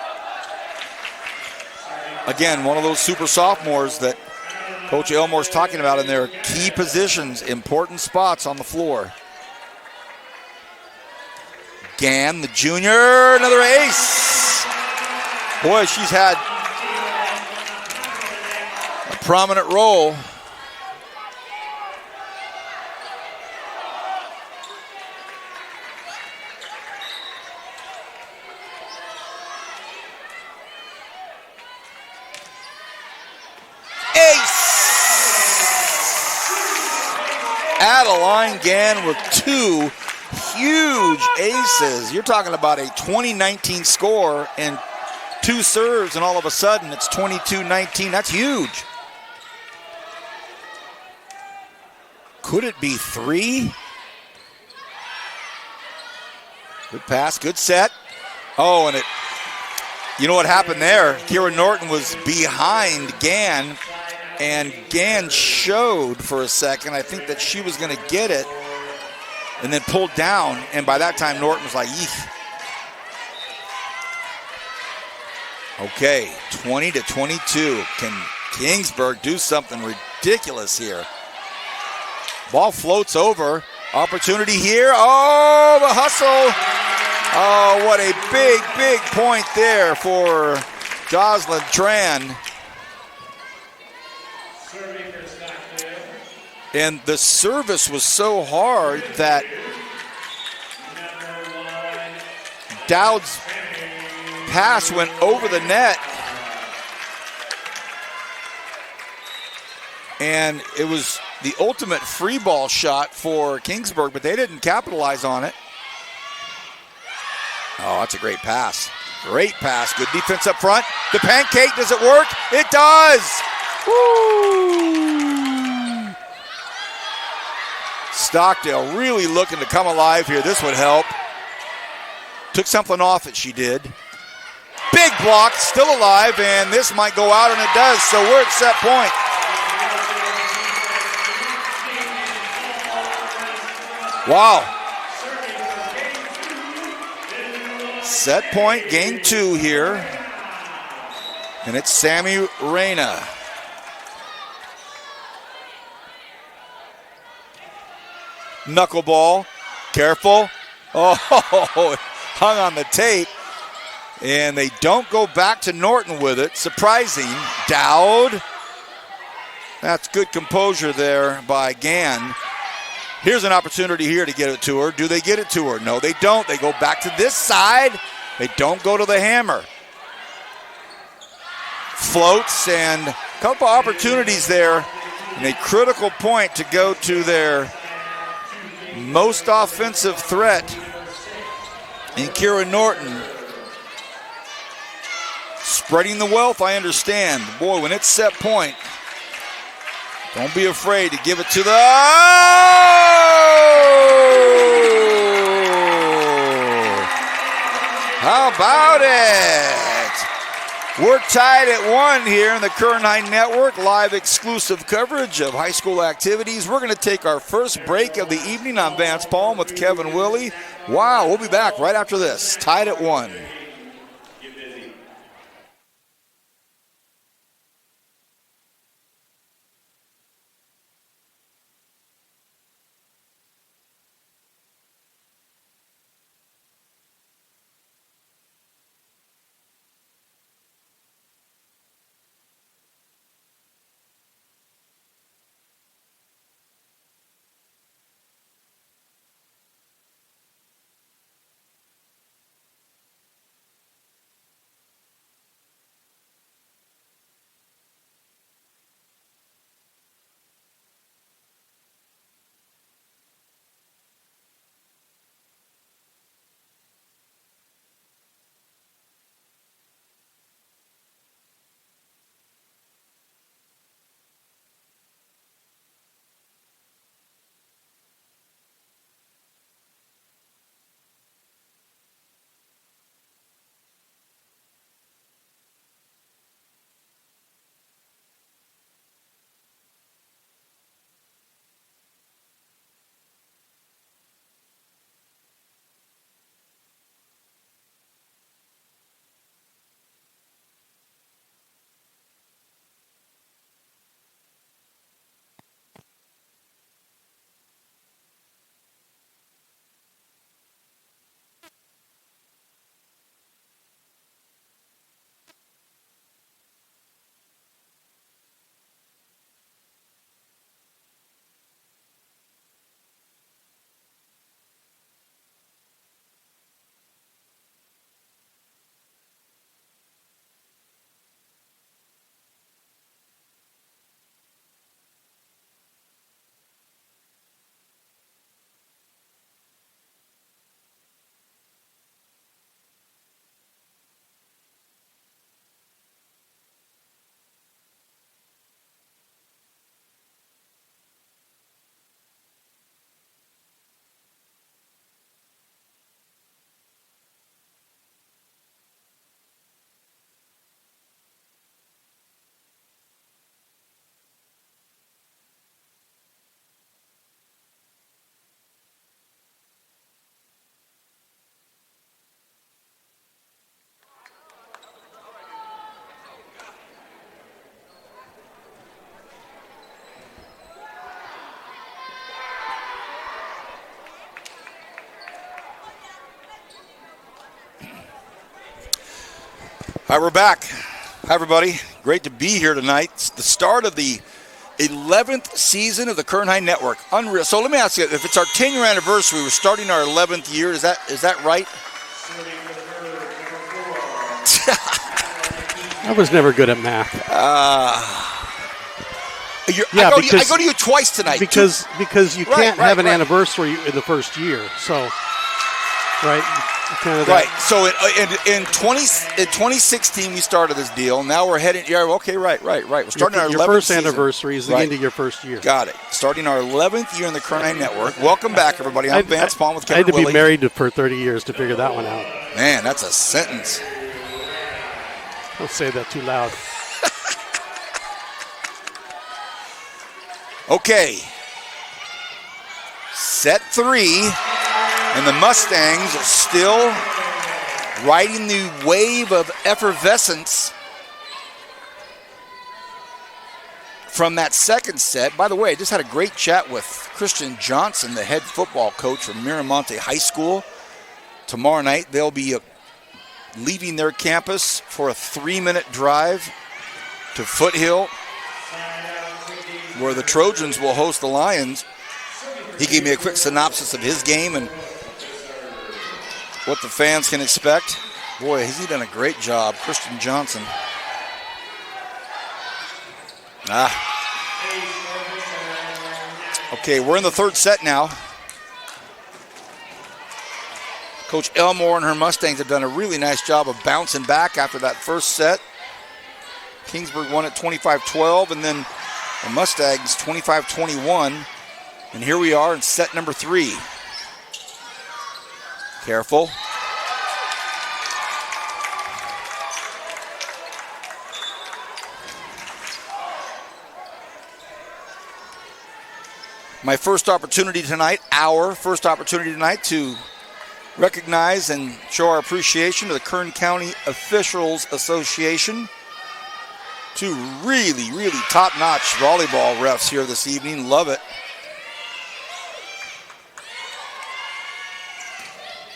Again, one of those super sophomores that Coach Elmore's talking about in their key positions, important spots on the floor. Gann, the junior, another ace. Boy, she's had a prominent role. Adeline Gann with two huge aces. You're talking about a 20-19 score and two serves, and all of a sudden it's 22-19. That's huge. Could it be three? Good pass, good set. Oh, and you know what happened there? Kira Norton was behind Gann, and Gann showed for a second. I think that she was going to get it and then pulled down. And by that time, Norton was like, eek. Okay, 20-22. Can Kingsburg do something ridiculous here? Ball floats over. Opportunity here. Oh, the hustle. Oh, what a big, big point there for Jocelyn Tran. And the service was so hard that Dowd's pass went over the net. And it was the ultimate free ball shot for Kingsburg, but they didn't capitalize on it. Oh, that's a great pass. Great pass. Good defense up front. The pancake, does it work? It does! Woo! Stockdale really looking to come alive here. This would help. Took something off it, she did. Big block, still alive, and this might go out, and it does. So we're at set point. Wow. Set point, game 2 here. And it's Sammy Reyna. Knuckleball, careful. Oh, hung on the tape. And they don't go back to Norton with it. Surprising. Dowd. That's good composure there by Gann. Here's an opportunity here to get it to her. Do they get it to her? No, they don't. They go back to this side. They don't go to the hammer. Floats, and a couple opportunities there. And a critical point to go to their most offensive threat in Kira Norton. Spreading the wealth, I understand. Boy, when it's set point, don't be afraid to give it to the... How about it? We're tied at 1 here in the Kern High Network. Live exclusive coverage of high school activities. We're going to take our first break of the evening on Vance Palm with Kevin Willie. Wow, we'll be back right after this. Tied at 1. All right, we're back. Hi, everybody. Great to be here tonight. It's the start of the 11th season of the Kern High Network. Unreal. So let me ask you, if it's our 10-year anniversary, we're starting our 11th year. Is that right? I was never good at math. I go to you twice tonight. Because you can't have an anniversary in the first year. So, right? Kind of right. So in 2016 we started this deal. Now we're heading. Yeah. Okay. Right. We're starting our 11th your first season. anniversary is the end of your first year. Got it. Starting our 11th year in the Kern High Network. Welcome back, everybody. I'm Vance Palm with Kevin I had to Willie. be married for 30 years to figure that one out. Man, that's a sentence. Don't say that too loud. Okay. Set 3. And the Mustangs are still riding the wave of effervescence from that second set. By the way, I just had a great chat with Christian Johnson, the head football coach from Miramonte High School. Tomorrow night, they'll be leaving their campus for a 3-minute drive to Foothill, where the Trojans will host the Lions. He gave me a quick synopsis of his game and what the fans can expect. Boy, has he done a great job, Christian Johnson. Okay, we're in the third set now. Coach Elmore and her Mustangs have done a really nice job of bouncing back after that first set. Kingsburg won at 25-12, and then the Mustangs 25-21. And here we are in set number 3. Careful. Our first opportunity tonight to recognize and show our appreciation to the Kern County Officials Association. 2 really, really top-notch volleyball refs here this evening. Love it.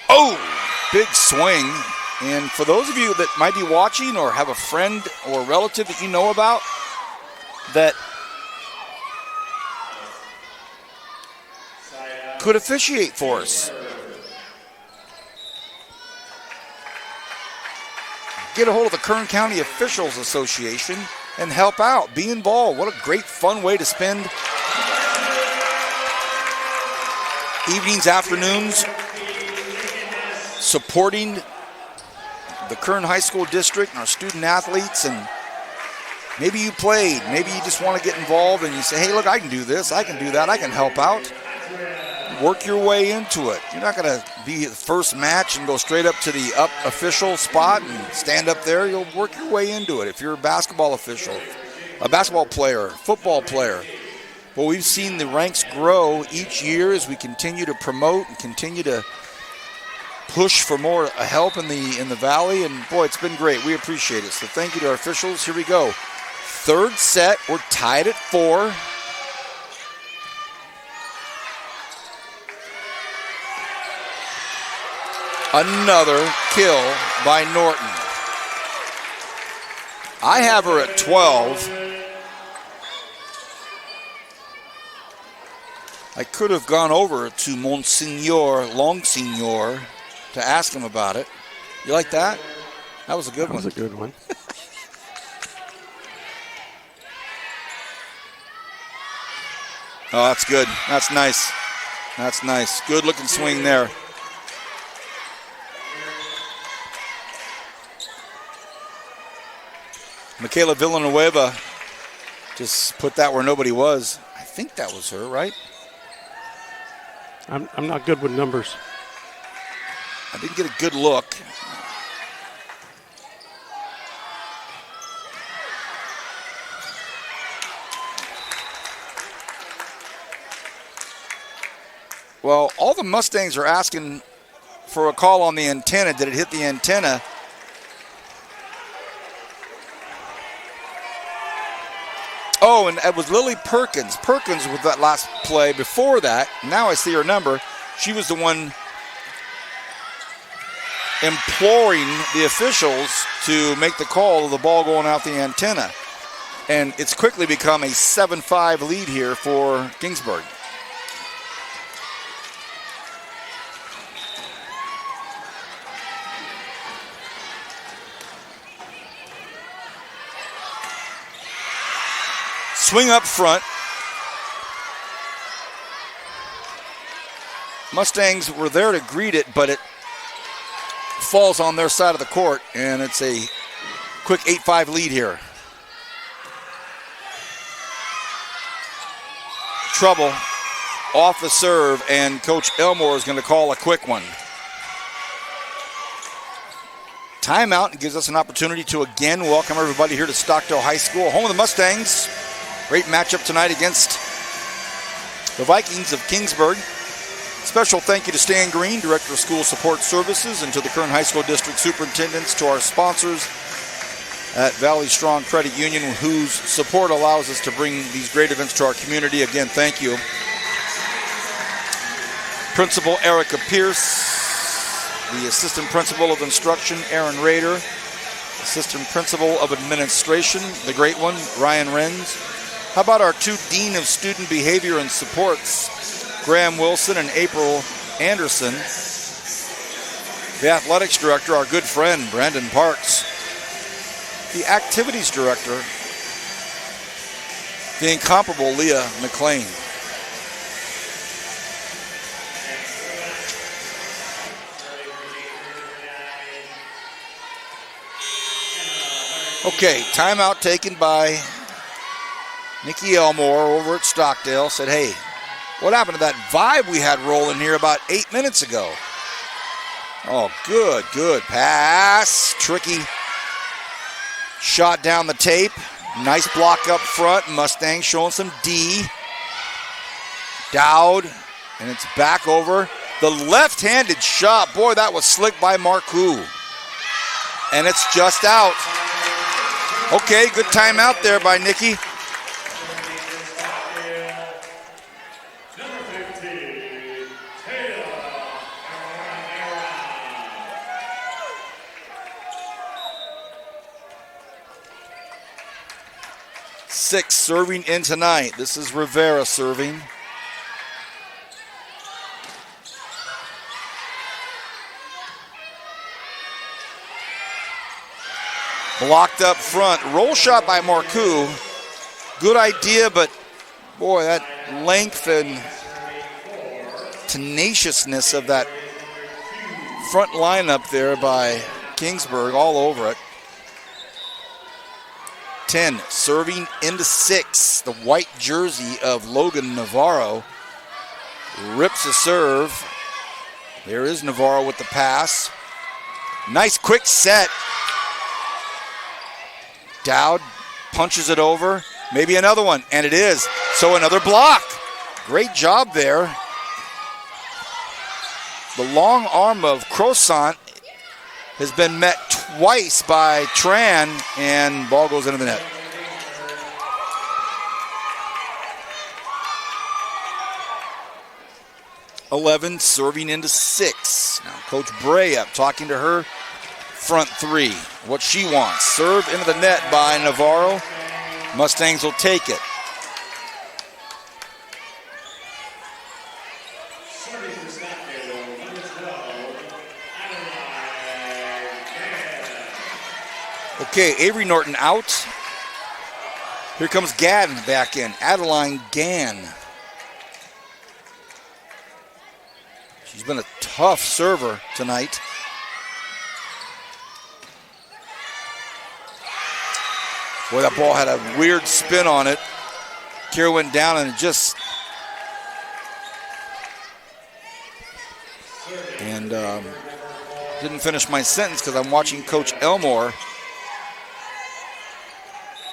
Oh, big swing. And for those of you that might be watching or have a friend or relative that you know about that could officiate for us, get a hold of the Kern County Officials Association and help out. Be involved. What a great, fun way to spend evenings, afternoons, supporting the Kern High School District and our student athletes. And maybe you played, maybe you just want to get involved and you say, hey, look, I can do this, I can do that, I can help out. Work your way into it. You're not going to be the first match and go straight up to the official spot and stand up there. You'll work your way into it. If you're a basketball official, a basketball player, football player. Well, we've seen the ranks grow each year as we continue to promote and continue to push for more help in the valley, and boy, it's been great. We appreciate it. So thank you to our officials. Here we go. Third set, we're tied at 4. Another kill by Norton. I have her at 12. I could have gone over to Monsignor Longsignor to ask him about it. You like that? That was a good one. That was a good one. Oh, that's good. That's nice. That's nice. Good looking swing there. Michaela Villanueva just put that where nobody was. I think that was her, right? I'm not good with numbers. I didn't get a good look. Well, all the Mustangs are asking for a call on the antenna. Did it hit the antenna? Oh, and it was Lily Perkins. Perkins with that last play before that. Now I see her number. She was the one imploring the officials to make the call of the ball going out the antenna. And it's quickly become a 7-5 lead here for Kingsburg. Swing up front. Mustangs were there to greet it, but it falls on their side of the court, and it's a quick 8-5 lead here. Trouble off the serve, and Coach Elmore is going to call a quick one. Timeout gives us an opportunity to again welcome everybody here to Stockdale High School, home of the Mustangs. Great matchup tonight against the Vikings of Kingsburg. Special thank you to Stan Green, Director of School Support Services, and to the Kern High School District Superintendents, to our sponsors at Valley Strong Credit Union, whose support allows us to bring these great events to our community. Again, thank you. Principal Erica Pierce, the Assistant Principal of Instruction, Aaron Rader, Assistant Principal of Administration, the great one, Ryan Renz. How about our two Dean of Student Behavior and Supports, Graham Wilson and April Anderson. The Athletics Director, our good friend, Brandon Parks. The Activities Director, the incomparable Leah McLean. Okay, timeout taken by Nikki Elmore over at Stockdale. Said, hey, what happened to that vibe we had rolling here about 8 minutes ago? Oh, good pass. Tricky shot down the tape. Nice block up front. Mustang showing some D. Dowd, and it's back over. The left-handed shot. Boy, that was slick by Marcoux. And it's just out. Okay, good timeout there by Nikki. Six serving in tonight. This is Rivera serving. Blocked up front. Roll shot by Marcoux. Good idea, but boy, that length and tenaciousness of that front lineup there by Kingsburg all over it. 10 serving into 6. The white jersey of Logan Navarro rips a serve. There is Navarro with the pass. Nice quick set. Dowd punches it over. Maybe another one, and it is. So another block. Great job there. The long arm of Croissant has been met twice by Tran, and ball goes into the net. .11 serving into 6. Now Coach Bray up talking to her front three. What she wants. Serve into the net by Navarro. Mustangs will take it. Okay, Avery Norton out. Here comes Gadden back in. Adeline Gann. She's been a tough server tonight. Boy, that ball had a weird spin on it. Kira went down and just... And didn't finish my sentence because I'm watching Coach Elmore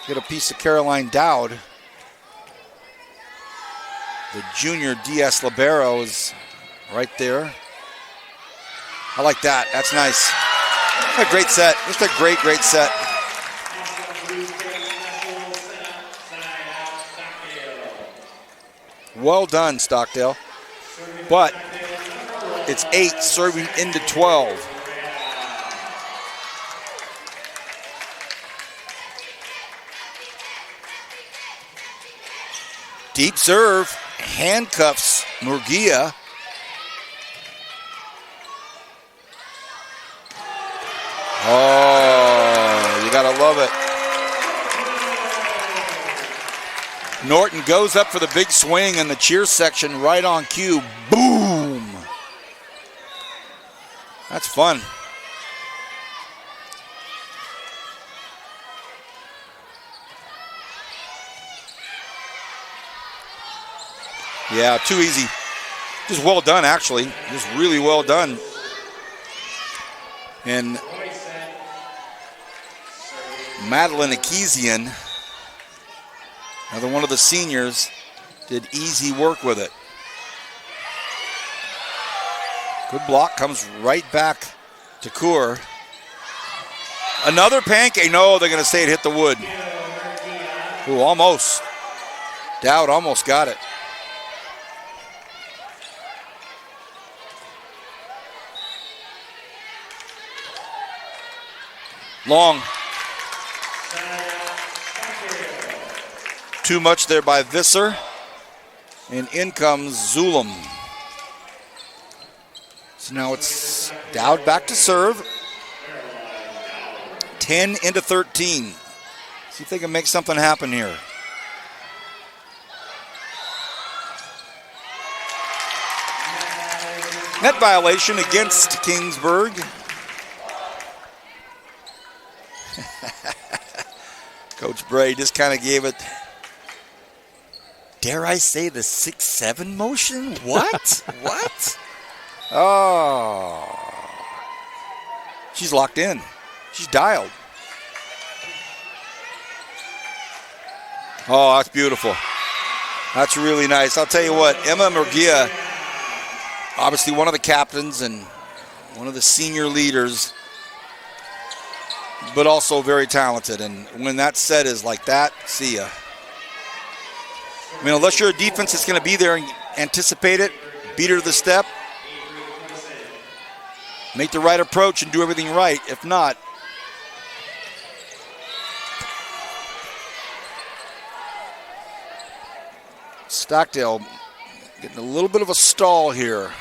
get a piece of Caroline Dowd. The junior DS Libero is right there. I like that. That's nice. A great set. Just a great set. Well done, Stockdale. But it's 8 serving into 12. Deep serve, handcuffs Murguia. Oh, you gotta love it. Norton goes up for the big swing and the cheer section right on cue. Boom! That's fun. Yeah, too easy. Just well done, actually. Just really well done. And Madeline Akisian, another one of the seniors, did easy work with it. Good block, comes right back to Kaur. Another pancake. No, they're going to say it hit the wood. Ooh, almost. Dowd almost got it. Long. Too much there by Visser. And in comes Zulum. So now it's Dowd back to serve. 10 into 13. See if they can make something happen here. Net violation against Kingsburg. Coach Bray just kind of gave it, dare I say, the 6-7 motion? What? What? Oh. She's locked in. She's dialed. Oh, that's beautiful. That's really nice. I'll tell you what, Emma Murguia, obviously one of the captains and one of the senior leaders, but also very talented. And when that set is like that, see ya. I mean, unless you're a defense that's going to be there and anticipate it, beat her to the step, make the right approach and do everything right. If not, Stockdale getting a little bit of a stall here.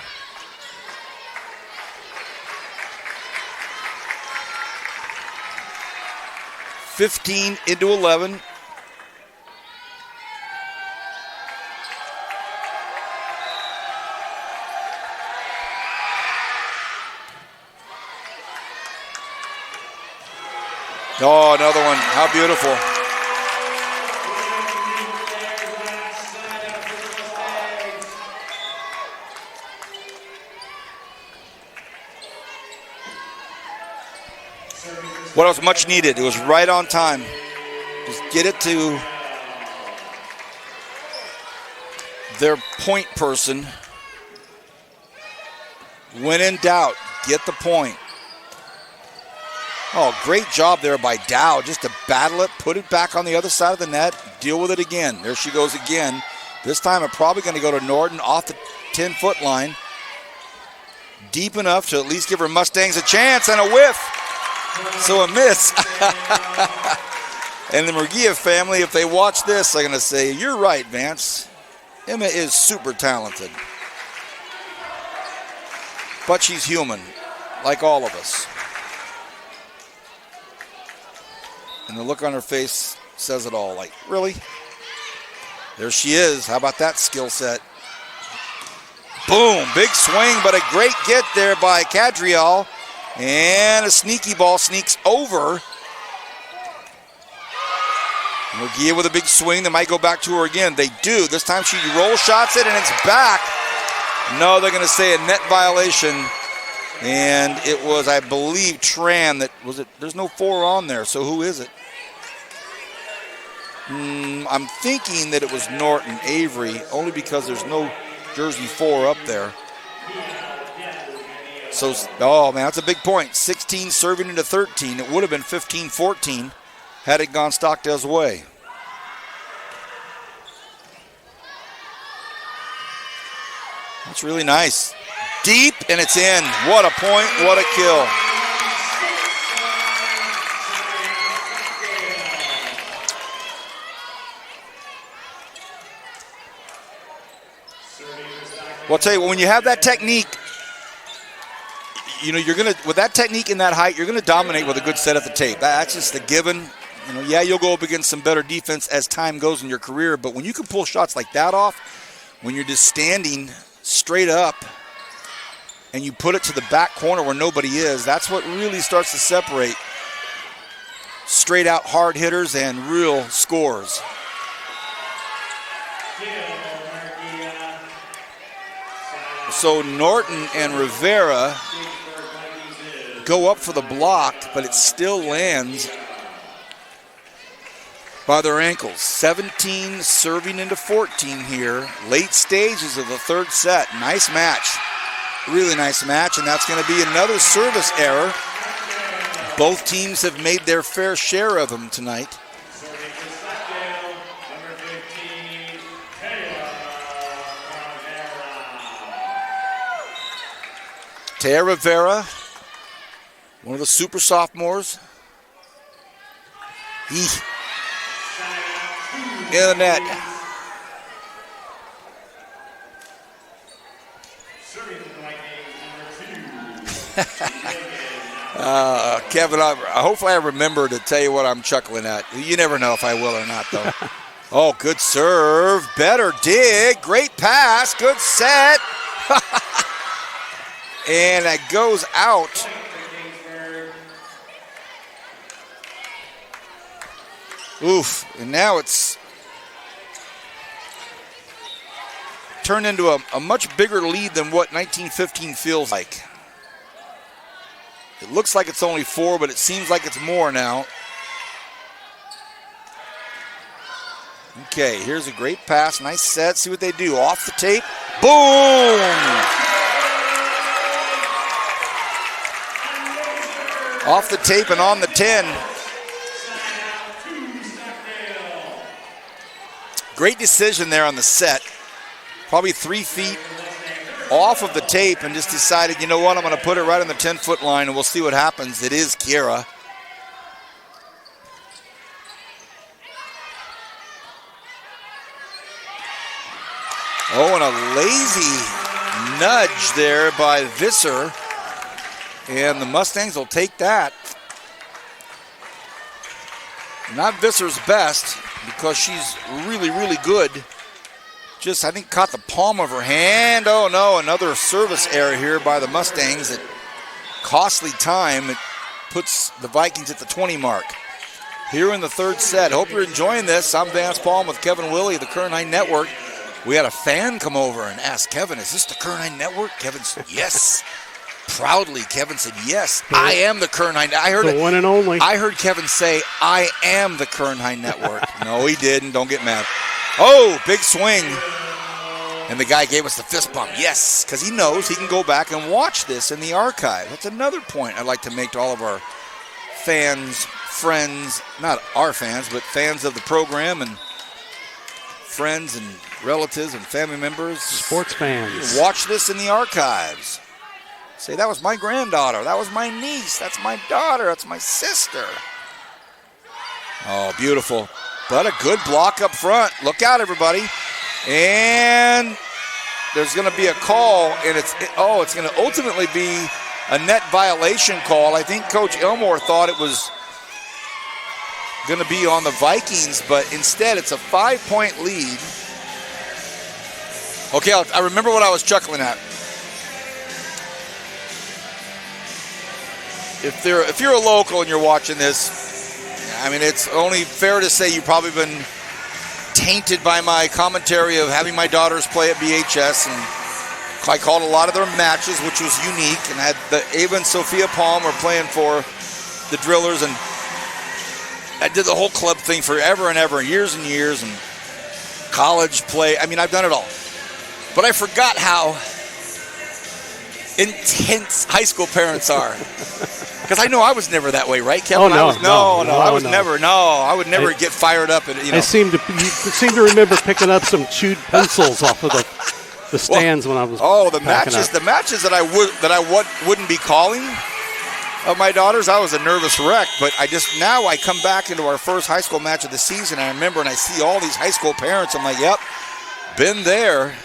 (15 into 11). Oh, another one. How beautiful. What was much needed. It was right on time. Just get it to their point person. When in doubt, get the point. Oh, great job there by Dow, just to battle it, put it back on the other side of the net, deal with it again. There she goes again. This time it's probably going to go to Norton off the 10-foot line. Deep enough to at least give her Mustangs a chance, and a whiff. So a miss. And the Murguia family, if they watch this, they're going to say, you're right, Vance. Emma is super talented. But she's human, like all of us. And the look on her face says it all. Like, really? There she is. How about that skill set? Boom. Big swing, but a great get there by Cadriel. And a sneaky ball sneaks over. Murguia with a big swing. They might go back to her again. They do. This time she roll shots it, and it's back. No, they're going to say a net violation. And it was, I believe, Tran that was it. There's no 4 on there, so who is it? I'm thinking that it was Norton Avery, only because there's no jersey 4 up there. So, oh man, that's a big point. 16 serving into 13. It would have been 15-14 had it gone Stockdale's way. That's really nice. Deep, and it's in. What a point, what a kill. Well, I'll tell you, when you have that technique, you know, you're going to, with that technique and that height, you're going to dominate with a good set at the tape. That's just the given. You know, yeah, you'll go up against some better defense as time goes in your career, but when you can pull shots like that off, when you're just standing straight up and you put it to the back corner where nobody is, that's what really starts to separate straight out hard hitters and real scores. So Norton and Rivera go up for the block, but it still lands by their ankles. 17 serving into 14 here. Late stages of the third set. Nice match. Really nice match, and that's going to be another service error. Both teams have made their fair share of them tonight. Taya Rivera, one of the super sophomores. In the net. Kevin, hopefully I remember to tell you what I'm chuckling at. You never know if I will or not, though. Oh, good serve. Better dig. Great pass. Good set. And that goes out. Oof. And now it's turned into a much bigger lead than what 1915 feels like. It looks like it's only 4, but it seems like it's more now. Okay, here's a great pass. Nice set. See what they do. Off the tape. Boom! Off the tape and on the 10. Great decision there on the set. Probably 3 feet off of the tape and just decided, you know what, I'm going to put it right on the 10-foot line and we'll see what happens. It is Kiera. Oh, and a lazy nudge there by Visser. And the Mustangs will take that. Not Visser's best because she's really, really good. Just, I think, caught the palm of her hand. Oh, no, another service error here by the Mustangs at costly time. It puts the Vikings at the 20 mark. Here in the third set. Hope you're enjoying this. I'm Vance Palm with Kevin Willey, the Current High Network. We had a fan come over and ask Kevin, is this the Current High Network? Kevin said, yes. Proudly, Kevin said, yes, I am the Current High Network. I heard the one and only. I heard Kevin say, I am the Current High Network. No, he didn't. Don't get mad. Oh, big swing. And the guy gave us the fist bump. Yes, because he knows he can go back and watch this in the archive. That's another point I'd like to make to all of our fans, friends, not our fans, but fans of the program and friends and relatives and family members. Sports fans. Watch this in the archives. Say, that was my granddaughter. That was my niece. That's my daughter. That's my sister. Oh, beautiful. But a good block up front. Look out, everybody. And there's going to be a call, and it's going to ultimately be a net violation call. I think Coach Elmore thought it was going to be on the Vikings, but instead it's a 5-point lead. Okay, I remember what I was chuckling at. If you're a local and you're watching this, I mean, it's only fair to say you've probably been tainted by my commentary of having my daughters play at BHS, and I called a lot of their matches, which was unique, and had Ava and Sophia Palm were playing for the Drillers, and I did the whole club thing forever and ever, years and years, and college play. I mean, I've done it all. But I forgot how intense high school parents are. Because I know I was never that way, right, Kevin? Oh, no. I would never get fired up. I seem to remember picking up some chewed pencils off of the stands when I was. Oh, the matches that I wouldn't be calling of my daughters, I was a nervous wreck. But now I come back into our first high school match of the season, and I remember, and I see all these high school parents. I'm like, yep, been there.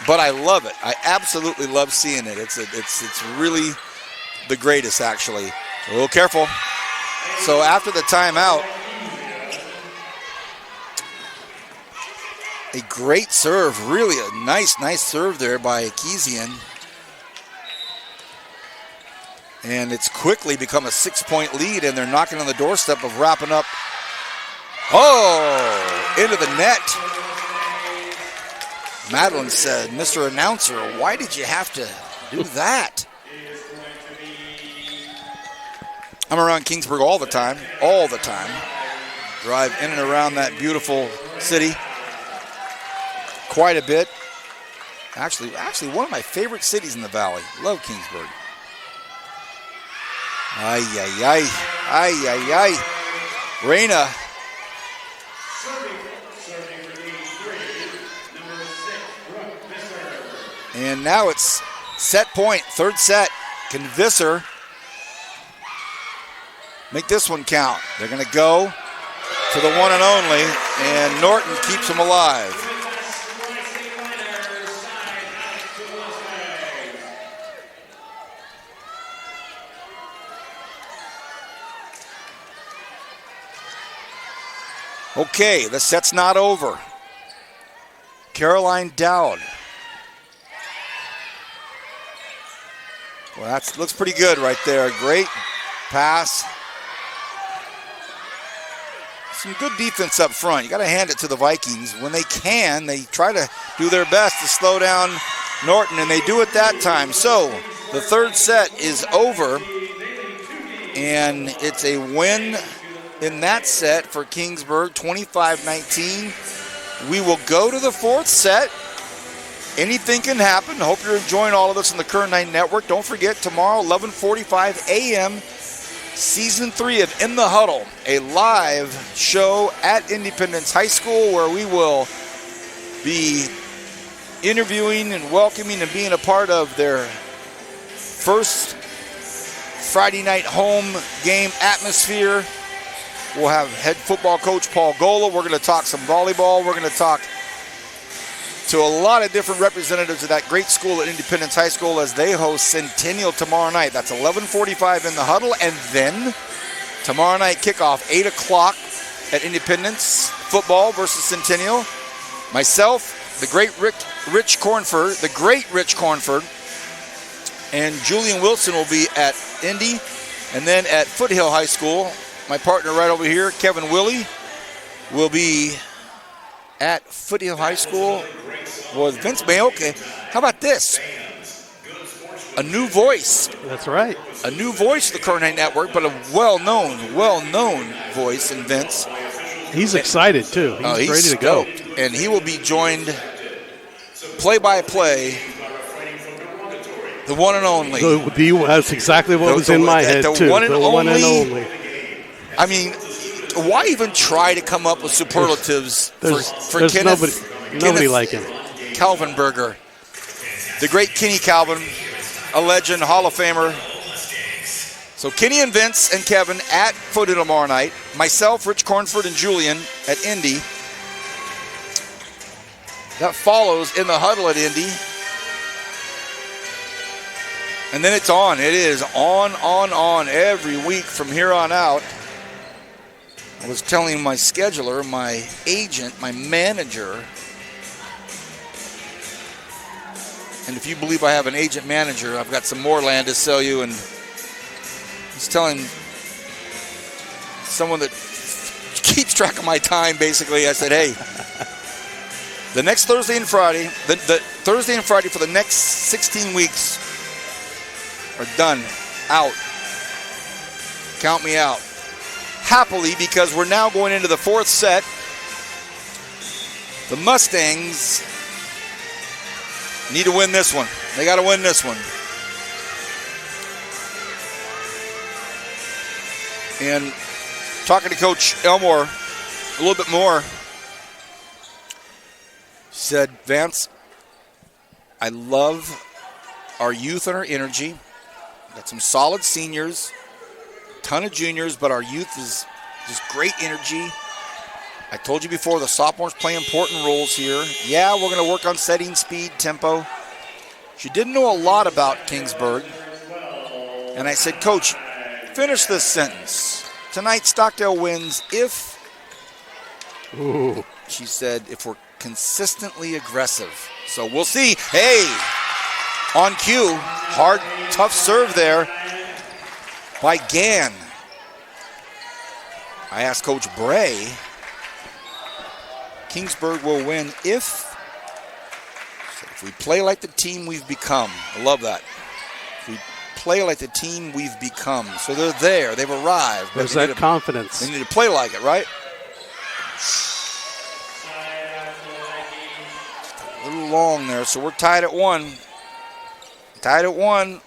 but I love it. I absolutely love seeing it. It's really the greatest, actually. A little careful. So after the timeout, a great serve, really a nice serve there by Kezian. And it's quickly become a 6-point lead, and they're knocking on the doorstep of wrapping up. Oh, into the net. Madeline said, "Mr. Announcer, why did you have to do that?" I'm around Kingsburg all the time. Drive in and around that beautiful city quite a bit. Actually, one of my favorite cities in the valley. Love Kingsburg. Ay, ay, ay. Ay, ay, ay. Reina. And now it's set point, third set. Can Visser make this one count? They're going to go to the one and only, and Norton keeps them alive. Okay, the set's not over. Caroline Dowd. Well, that looks pretty good right there. Great pass. Some good defense up front. You got to hand it to the Vikings. When they can, they try to do their best to slow down Norton, and they do it that time. So the third set is over, and it's a win in that set for Kingsburg, 25-19. We will go to the fourth set. Anything can happen. Hope you're enjoying all of this on the Kern 9 Network. Don't forget, tomorrow, 11:45 a.m., Season 3 of In the Huddle, a live show at Independence High School where we will be interviewing and welcoming and being a part of their first Friday night home game atmosphere. We'll have head football coach Paul Gola. We're going to talk some volleyball. We're going to talk to a lot of different representatives of that great school at Independence High School as they host Centennial tomorrow night. That's 11:45 in the Huddle. And then tomorrow night kickoff, 8 o'clock at Independence, football versus Centennial. Myself, the great Rich Cornford, and Julian Wilson will be at Indy. And then at Foothill High School, my partner right over here, Kevin Willie, will be at Foothill High School with Vince May. Okay, how about this? A new voice. That's right. A new voice of the Kern 9 Network, but a well-known voice in Vince. He's excited, too. He's ready to go. And he will be joined play-by-play, the one and only. That's exactly what was in my head, too. The one and only. I mean, why even try to come up with superlatives for Kenneth? Nobody like him. Calvinberger, the great Kenny Calvin, a legend, Hall of Famer. So Kenny and Vince and Kevin at Foothill tomorrow night. Myself, Rich Cornford, and Julian at Indy. That follows In the Huddle at Indy. And then it's on. It is on every week from here on out. I was telling my scheduler, my agent, my manager, and if you believe I have an agent manager, I've got some more land to sell you, and he's telling someone that keeps track of my time, basically, I said, hey, the next Thursday and Friday, the Thursday and Friday for the next 16 weeks are done, out. Count me out. Happily, because we're now going into the fourth set. The Mustangs need to win this one. They got to win this one. And talking to Coach Elmore a little bit more, said, Vance, I love our youth and our energy. Got some solid seniors, ton of juniors, but our youth is just great energy. I told you before, the sophomores play important roles here. Yeah, we're going to work on setting speed, tempo. She didn't know a lot about Kingsburg. And I said, Coach, finish this sentence. Tonight, Stockdale wins if, Ooh. she said, if we're consistently aggressive. So we'll see. Hey, on cue, hard, tough serve there by Gann. I asked Coach Bray, Kingsburg will win if we play like the team we've become. I love that. If we play like the team we've become. So they're there. They've arrived. There's that confidence. They need to play like it, right? A little long there, so we're tied at 1. Tied at 1.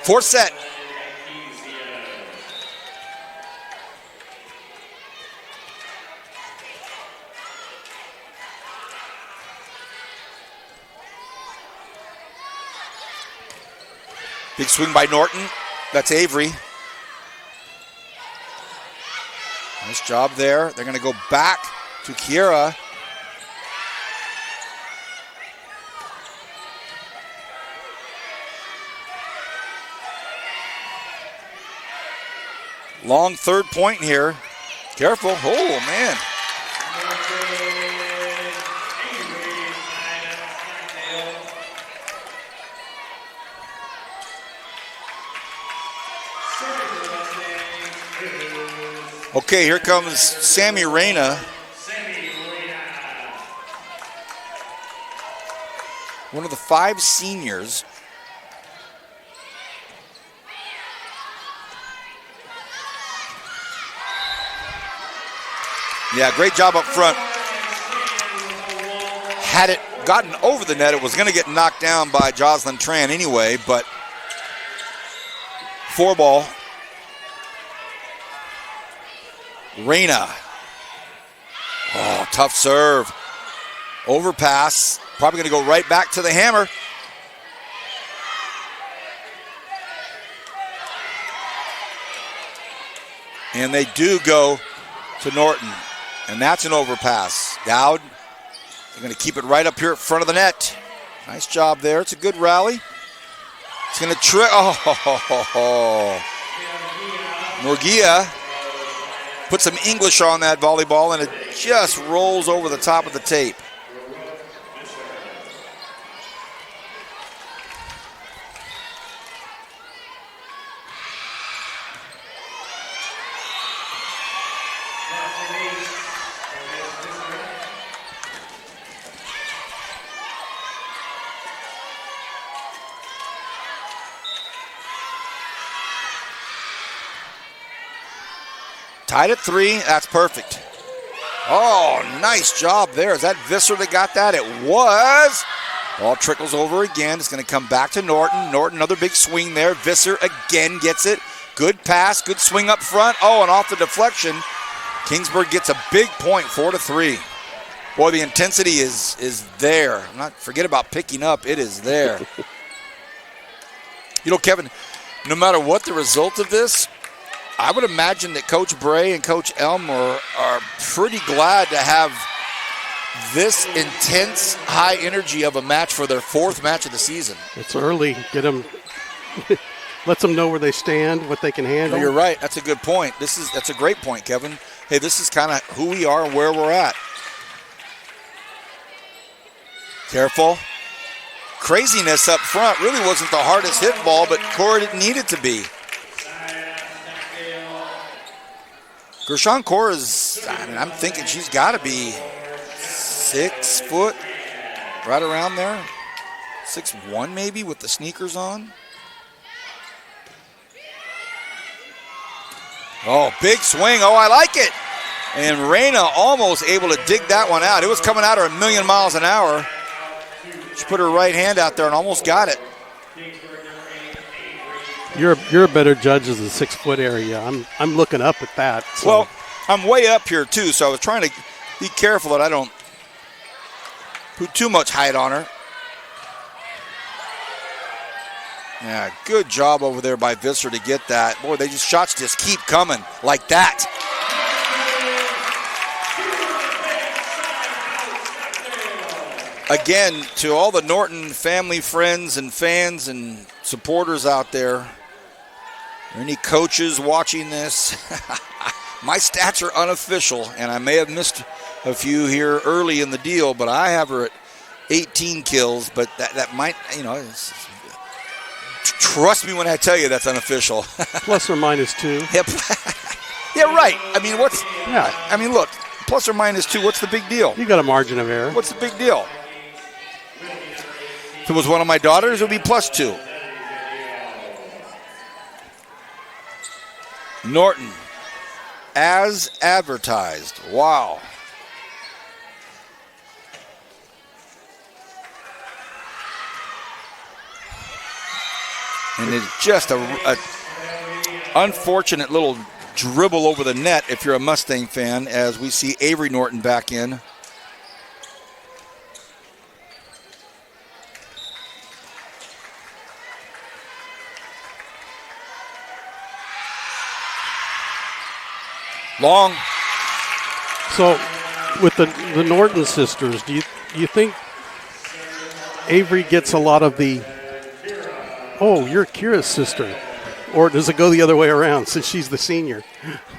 Fourth set. Big swing by Norton. That's Avery. Nice job there. They're going to go back to Kiera. Long third point here. Careful. Oh, man. Okay, here comes Sammy Reyna. One of the 5 seniors. Yeah, great job up front. Had it gotten over the net, it was going to get knocked down by Jocelyn Tran anyway, but 4-ball. Reyna. Oh, tough serve. Overpass. Probably going to go right back to the hammer. And they do go to Norton. And that's an overpass. Dowd, they're going to keep it right up here at front of the net. Nice job there. It's a good rally. It's going to trick. Oh, Murguia put some English on that volleyball, and it just rolls over the top of the tape. Tied at 3. That's perfect. Oh, nice job there. Is that Visser that got that? It was. Ball trickles over again. It's going to come back to Norton. Norton, another big swing there. Visser again gets it. Good pass. Good swing up front. Oh, and off the deflection. Kingsburg gets a big point, 4-3. Boy, the intensity is there. Forget about picking up. It is there. You know, Kevin, no matter what the result of this, I would imagine that Coach Bray and Coach Elmer are pretty glad to have this intense, high energy of a match for their 4th match of the season. It's early. Get them, lets them know where they stand, what they can handle. No, you're right. That's a good point. That's a great point, Kevin. Hey, this is kind of who we are and where we're at. Careful. Craziness up front. Really wasn't the hardest hit ball, but Cora didn't need it to be. Gershon Cora's, I'm thinking she's got to be 6 foot, right around there. 6'1" maybe with the sneakers on. Oh, big swing. Oh, I like it. And Reyna almost able to dig that one out. It was coming at her 1,000,000 miles an hour. She put her right hand out there and almost got it. You're a better judge of the 6 foot area. I'm looking up at that. So. Well, I'm way up here too, so I was trying to be careful that I don't put too much height on her. Yeah, good job over there by Visser to get that. Boy, shots just keep coming like that. Again, to all the Norton family, friends, and fans and supporters out there, any coaches watching this, my stats are unofficial, and I may have missed a few here early in the deal, but I have her at 18 kills, but that might, trust me when I tell you that's unofficial. Plus or minus 2. Yep. Yeah, right. I mean, look, plus or minus 2, what's the big deal? You got a margin of error. What's the big deal? If it was one of my daughters, it would be plus 2. Norton, as advertised. Wow. And it's just a unfortunate little dribble over the net if you're a Mustang fan, as we see Avery Norton back in. Long. So, with the Norton sisters, do you think Avery gets a lot of the, oh, you're Kira's sister, or does it go the other way around since she's the senior?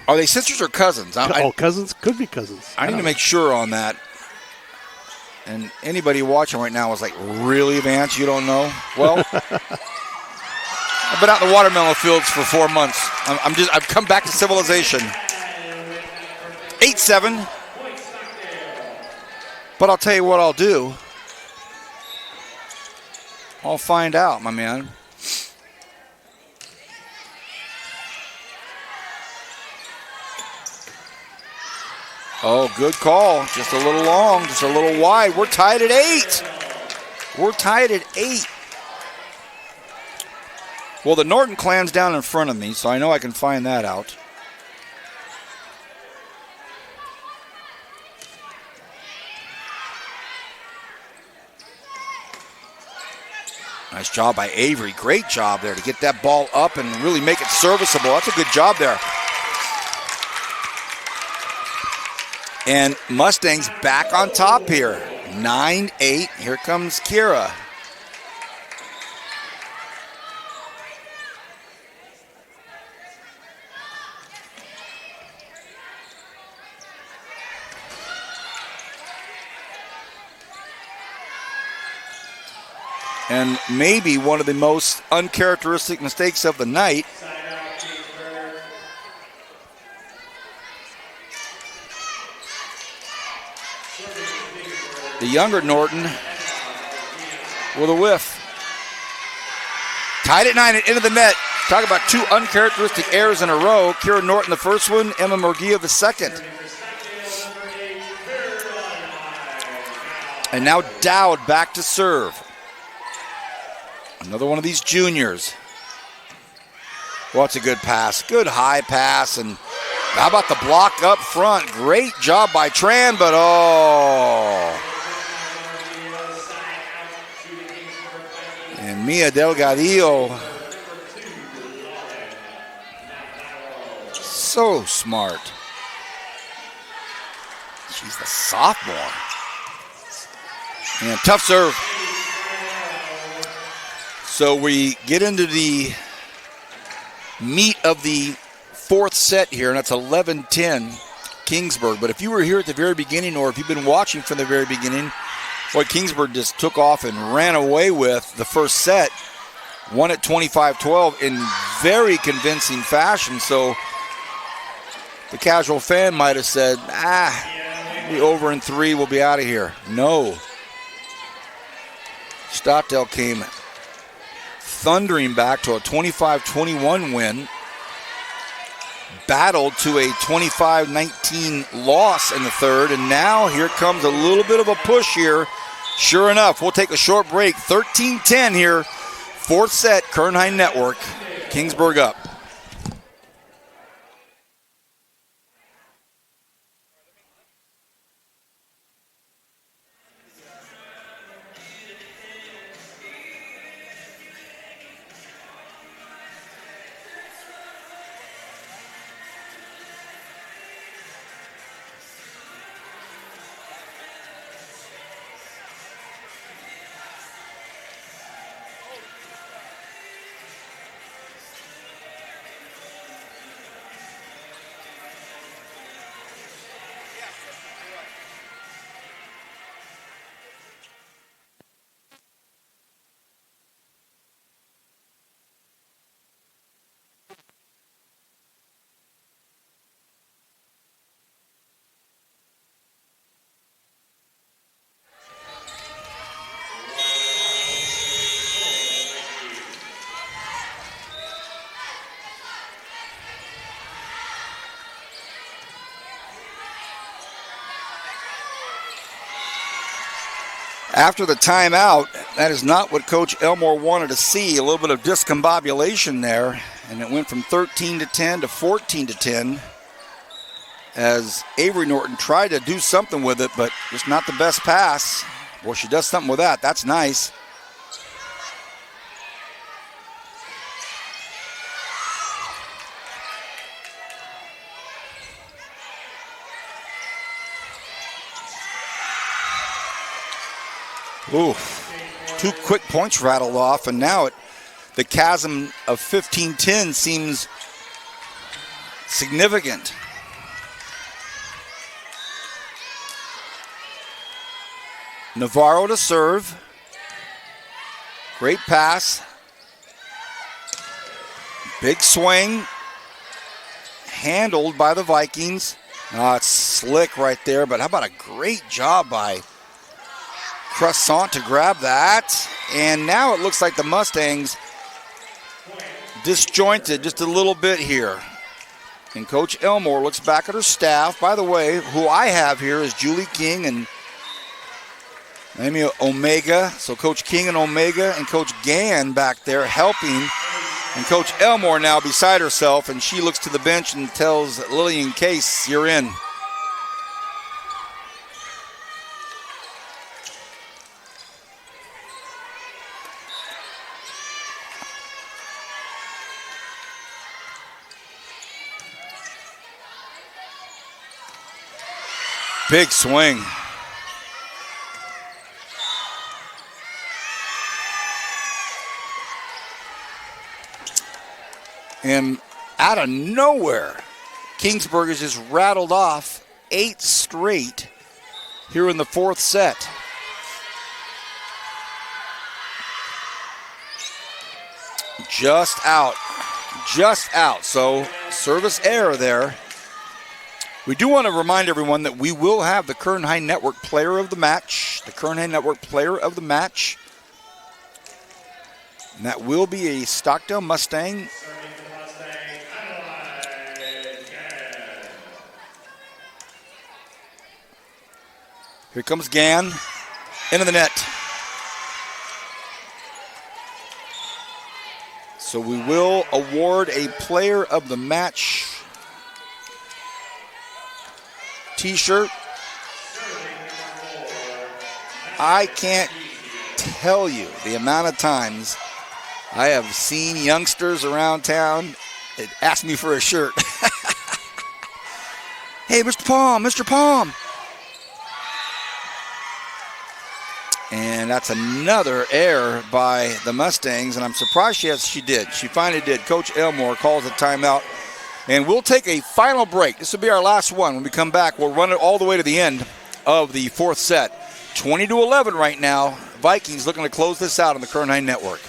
Are they sisters or cousins? Cousins? Could be cousins. I need to make sure on that. And anybody watching right now is like, really, Vance? You don't know? Well, I've been out in the watermelon fields for 4 months. I've come back to civilization. 8-7. But I'll tell you what I'll do. I'll find out, my man. Oh, good call. Just a little long, just a little wide. We're tied at 8. We're tied at 8. Well, the Norton clan's down in front of me, so I know I can find that out. Nice job by Avery. Great job there to get that ball up and really make it serviceable. That's a good job there. And Mustangs back on top here. 9-8. Here comes Kira. And maybe one of the most uncharacteristic mistakes of the night. The younger Norton with a whiff. Tied at 9 and into the net. Talk about 2 uncharacteristic errors in a row. Kira Norton the first one, Emma Murguia the second. And now Dowd back to serve. Another one of these juniors. Well, it's a good pass. Good high pass. And how about the block up front? Great job by Tran, but oh. And Mia Delgadillo. So smart. She's the sophomore. And tough serve. So we get into the meat of the fourth set here, and that's 11-10 Kingsburg. But if you were here at the very beginning, or if you've been watching from the very beginning, boy, Kingsburg just took off and ran away with the first set, won at 25-12 in very convincing fashion. So the casual fan might have said, be over in 3, we'll be out of here. No. Stockdale came thundering back to a 25-21 win, battled to a 25-19 loss in the third, and now here comes a little bit of a push here. Sure enough, we'll take a short break. 13-10 here, fourth set, Kern High Network, Kingsburg up. After the timeout, that is not what Coach Elmore wanted to see. A little bit of discombobulation there, and it went from 13 to 10 to 14 to 10 as Avery Norton tried to do something with it, but just not the best pass. Well, she does something with that. That's nice. Ooh, 2 quick points rattled off, and now the chasm of 15-10 seems significant. Navarro to serve. Great pass. Big swing. Handled by the Vikings. It's slick right there, but how about a great job by Croissant to grab that. And now it looks like the Mustangs disjointed just a little bit here. And Coach Elmore looks back at her staff. By the way, who I have here is Julie King and Amy Omega. So Coach King and Omega and Coach Gann back there helping. And Coach Elmore now beside herself, and she looks to the bench and tells Lillian Case, "You're in." Big swing. And out of nowhere, Kingsburg has just rattled off 8 straight here in the 4th set. Just out. So service error there. We do want to remind everyone that we will have the Kern High Network Player of the Match. The Kern High Network Player of the Match. And that will be a Stockdale Mustang. Here comes Gann. Into the net. So we will award a Player of the Match T-shirt. I can't tell you the amount of times I have seen youngsters around town that ask me for a shirt. Hey, Mr. Palm. And that's another error by the Mustangs, and I'm surprised she did. She finally did. Coach Elmore calls a timeout. And we'll take a final break. This will be our last one. When we come back, we'll run it all the way to the end of the 4th set. 20-11 right now. Vikings looking to close this out on the Kern High Network.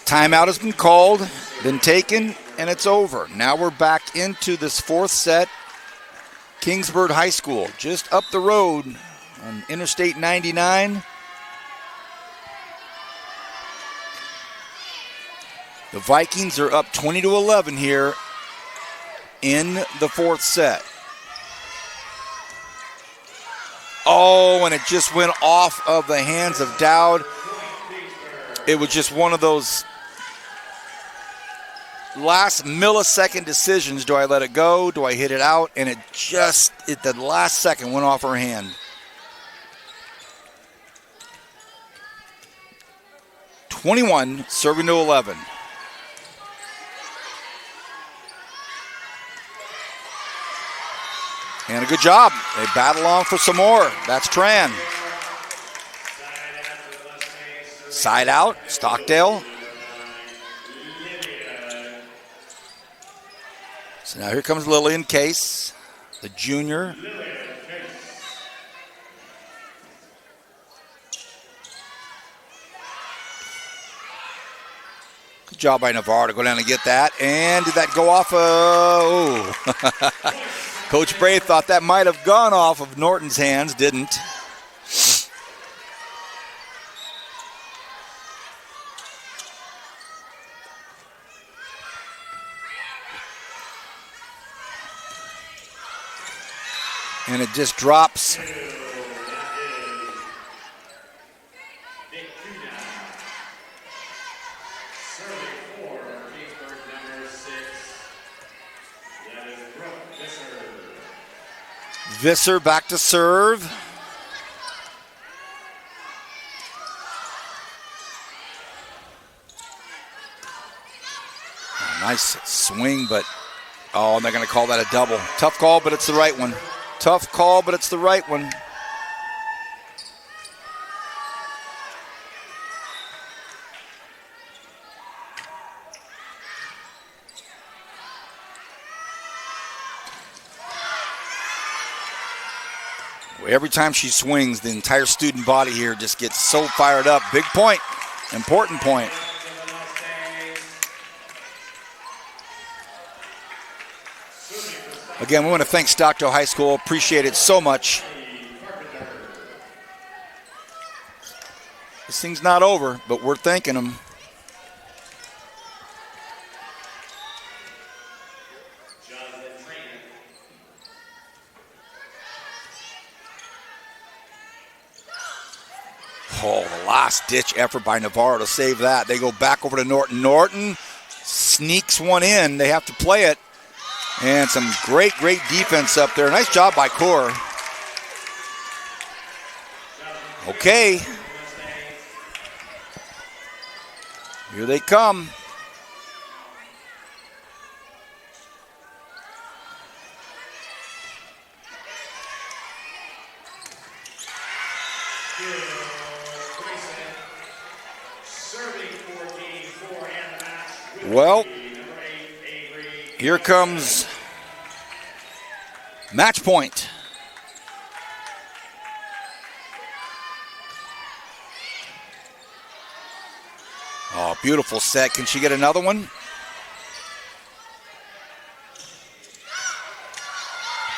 Timeout has been called, been taken, and it's over. Now we're back into this 4th set. Kingsburg High School, just up the road on Interstate 99. The Vikings are up 20-11 here in the 4th set. Oh, and it just went off of the hands of Dowd. It was just one of those last millisecond decisions. Do I let it go? Do I hit it out? And it just, at the last second, went off her hand. 21, serving to 11. And a good job. They battle on for some more. That's Tran. Side out, Stockdale. So now here comes Lillian Case, the junior. Good job by Navarro to go down and get that. And did that go off? Coach Bray thought that might have gone off of Norton's hands, didn't. And it just drops. Visser back to serve. Oh, nice swing, but oh, and they're going to call that a double. Tough call, but it's the right one. Tough call, but it's the right one. Every time she swings, the entire student body here just gets so fired up. Big point, important point. Again, we want to thank Stockdale High School. Appreciate it so much. This thing's not over, but we're thanking them. Oh, the last-ditch effort by Navarro to save that. They go back over to Norton. Norton sneaks one in. They have to play it. And some great defense up there. Nice job by Core. Okay. Here they come. Well, here comes match point. Oh, beautiful set. Can she get another one?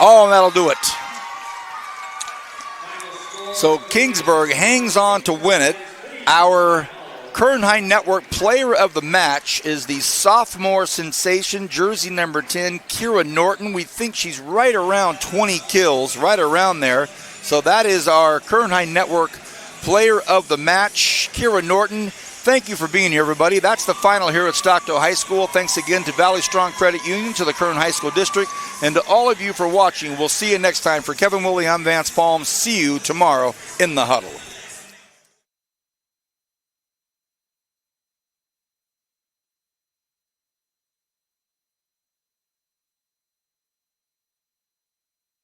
Oh, and that'll do it. So Kingsburg hangs on to win it. Our Kern High Network player of the match is the sophomore sensation, jersey number 10, Kira Norton. We think she's right around 20 kills, right around there. So that is our Kern High Network player of the match, Kira Norton. Thank you for being here, everybody. That's the final here at Stockdale High School. Thanks again to Valley Strong Credit Union, to the Kern High School District, and to all of you for watching. We'll see you next time. For Kevin Woolley, I'm Vance Palm. See you tomorrow in the huddle.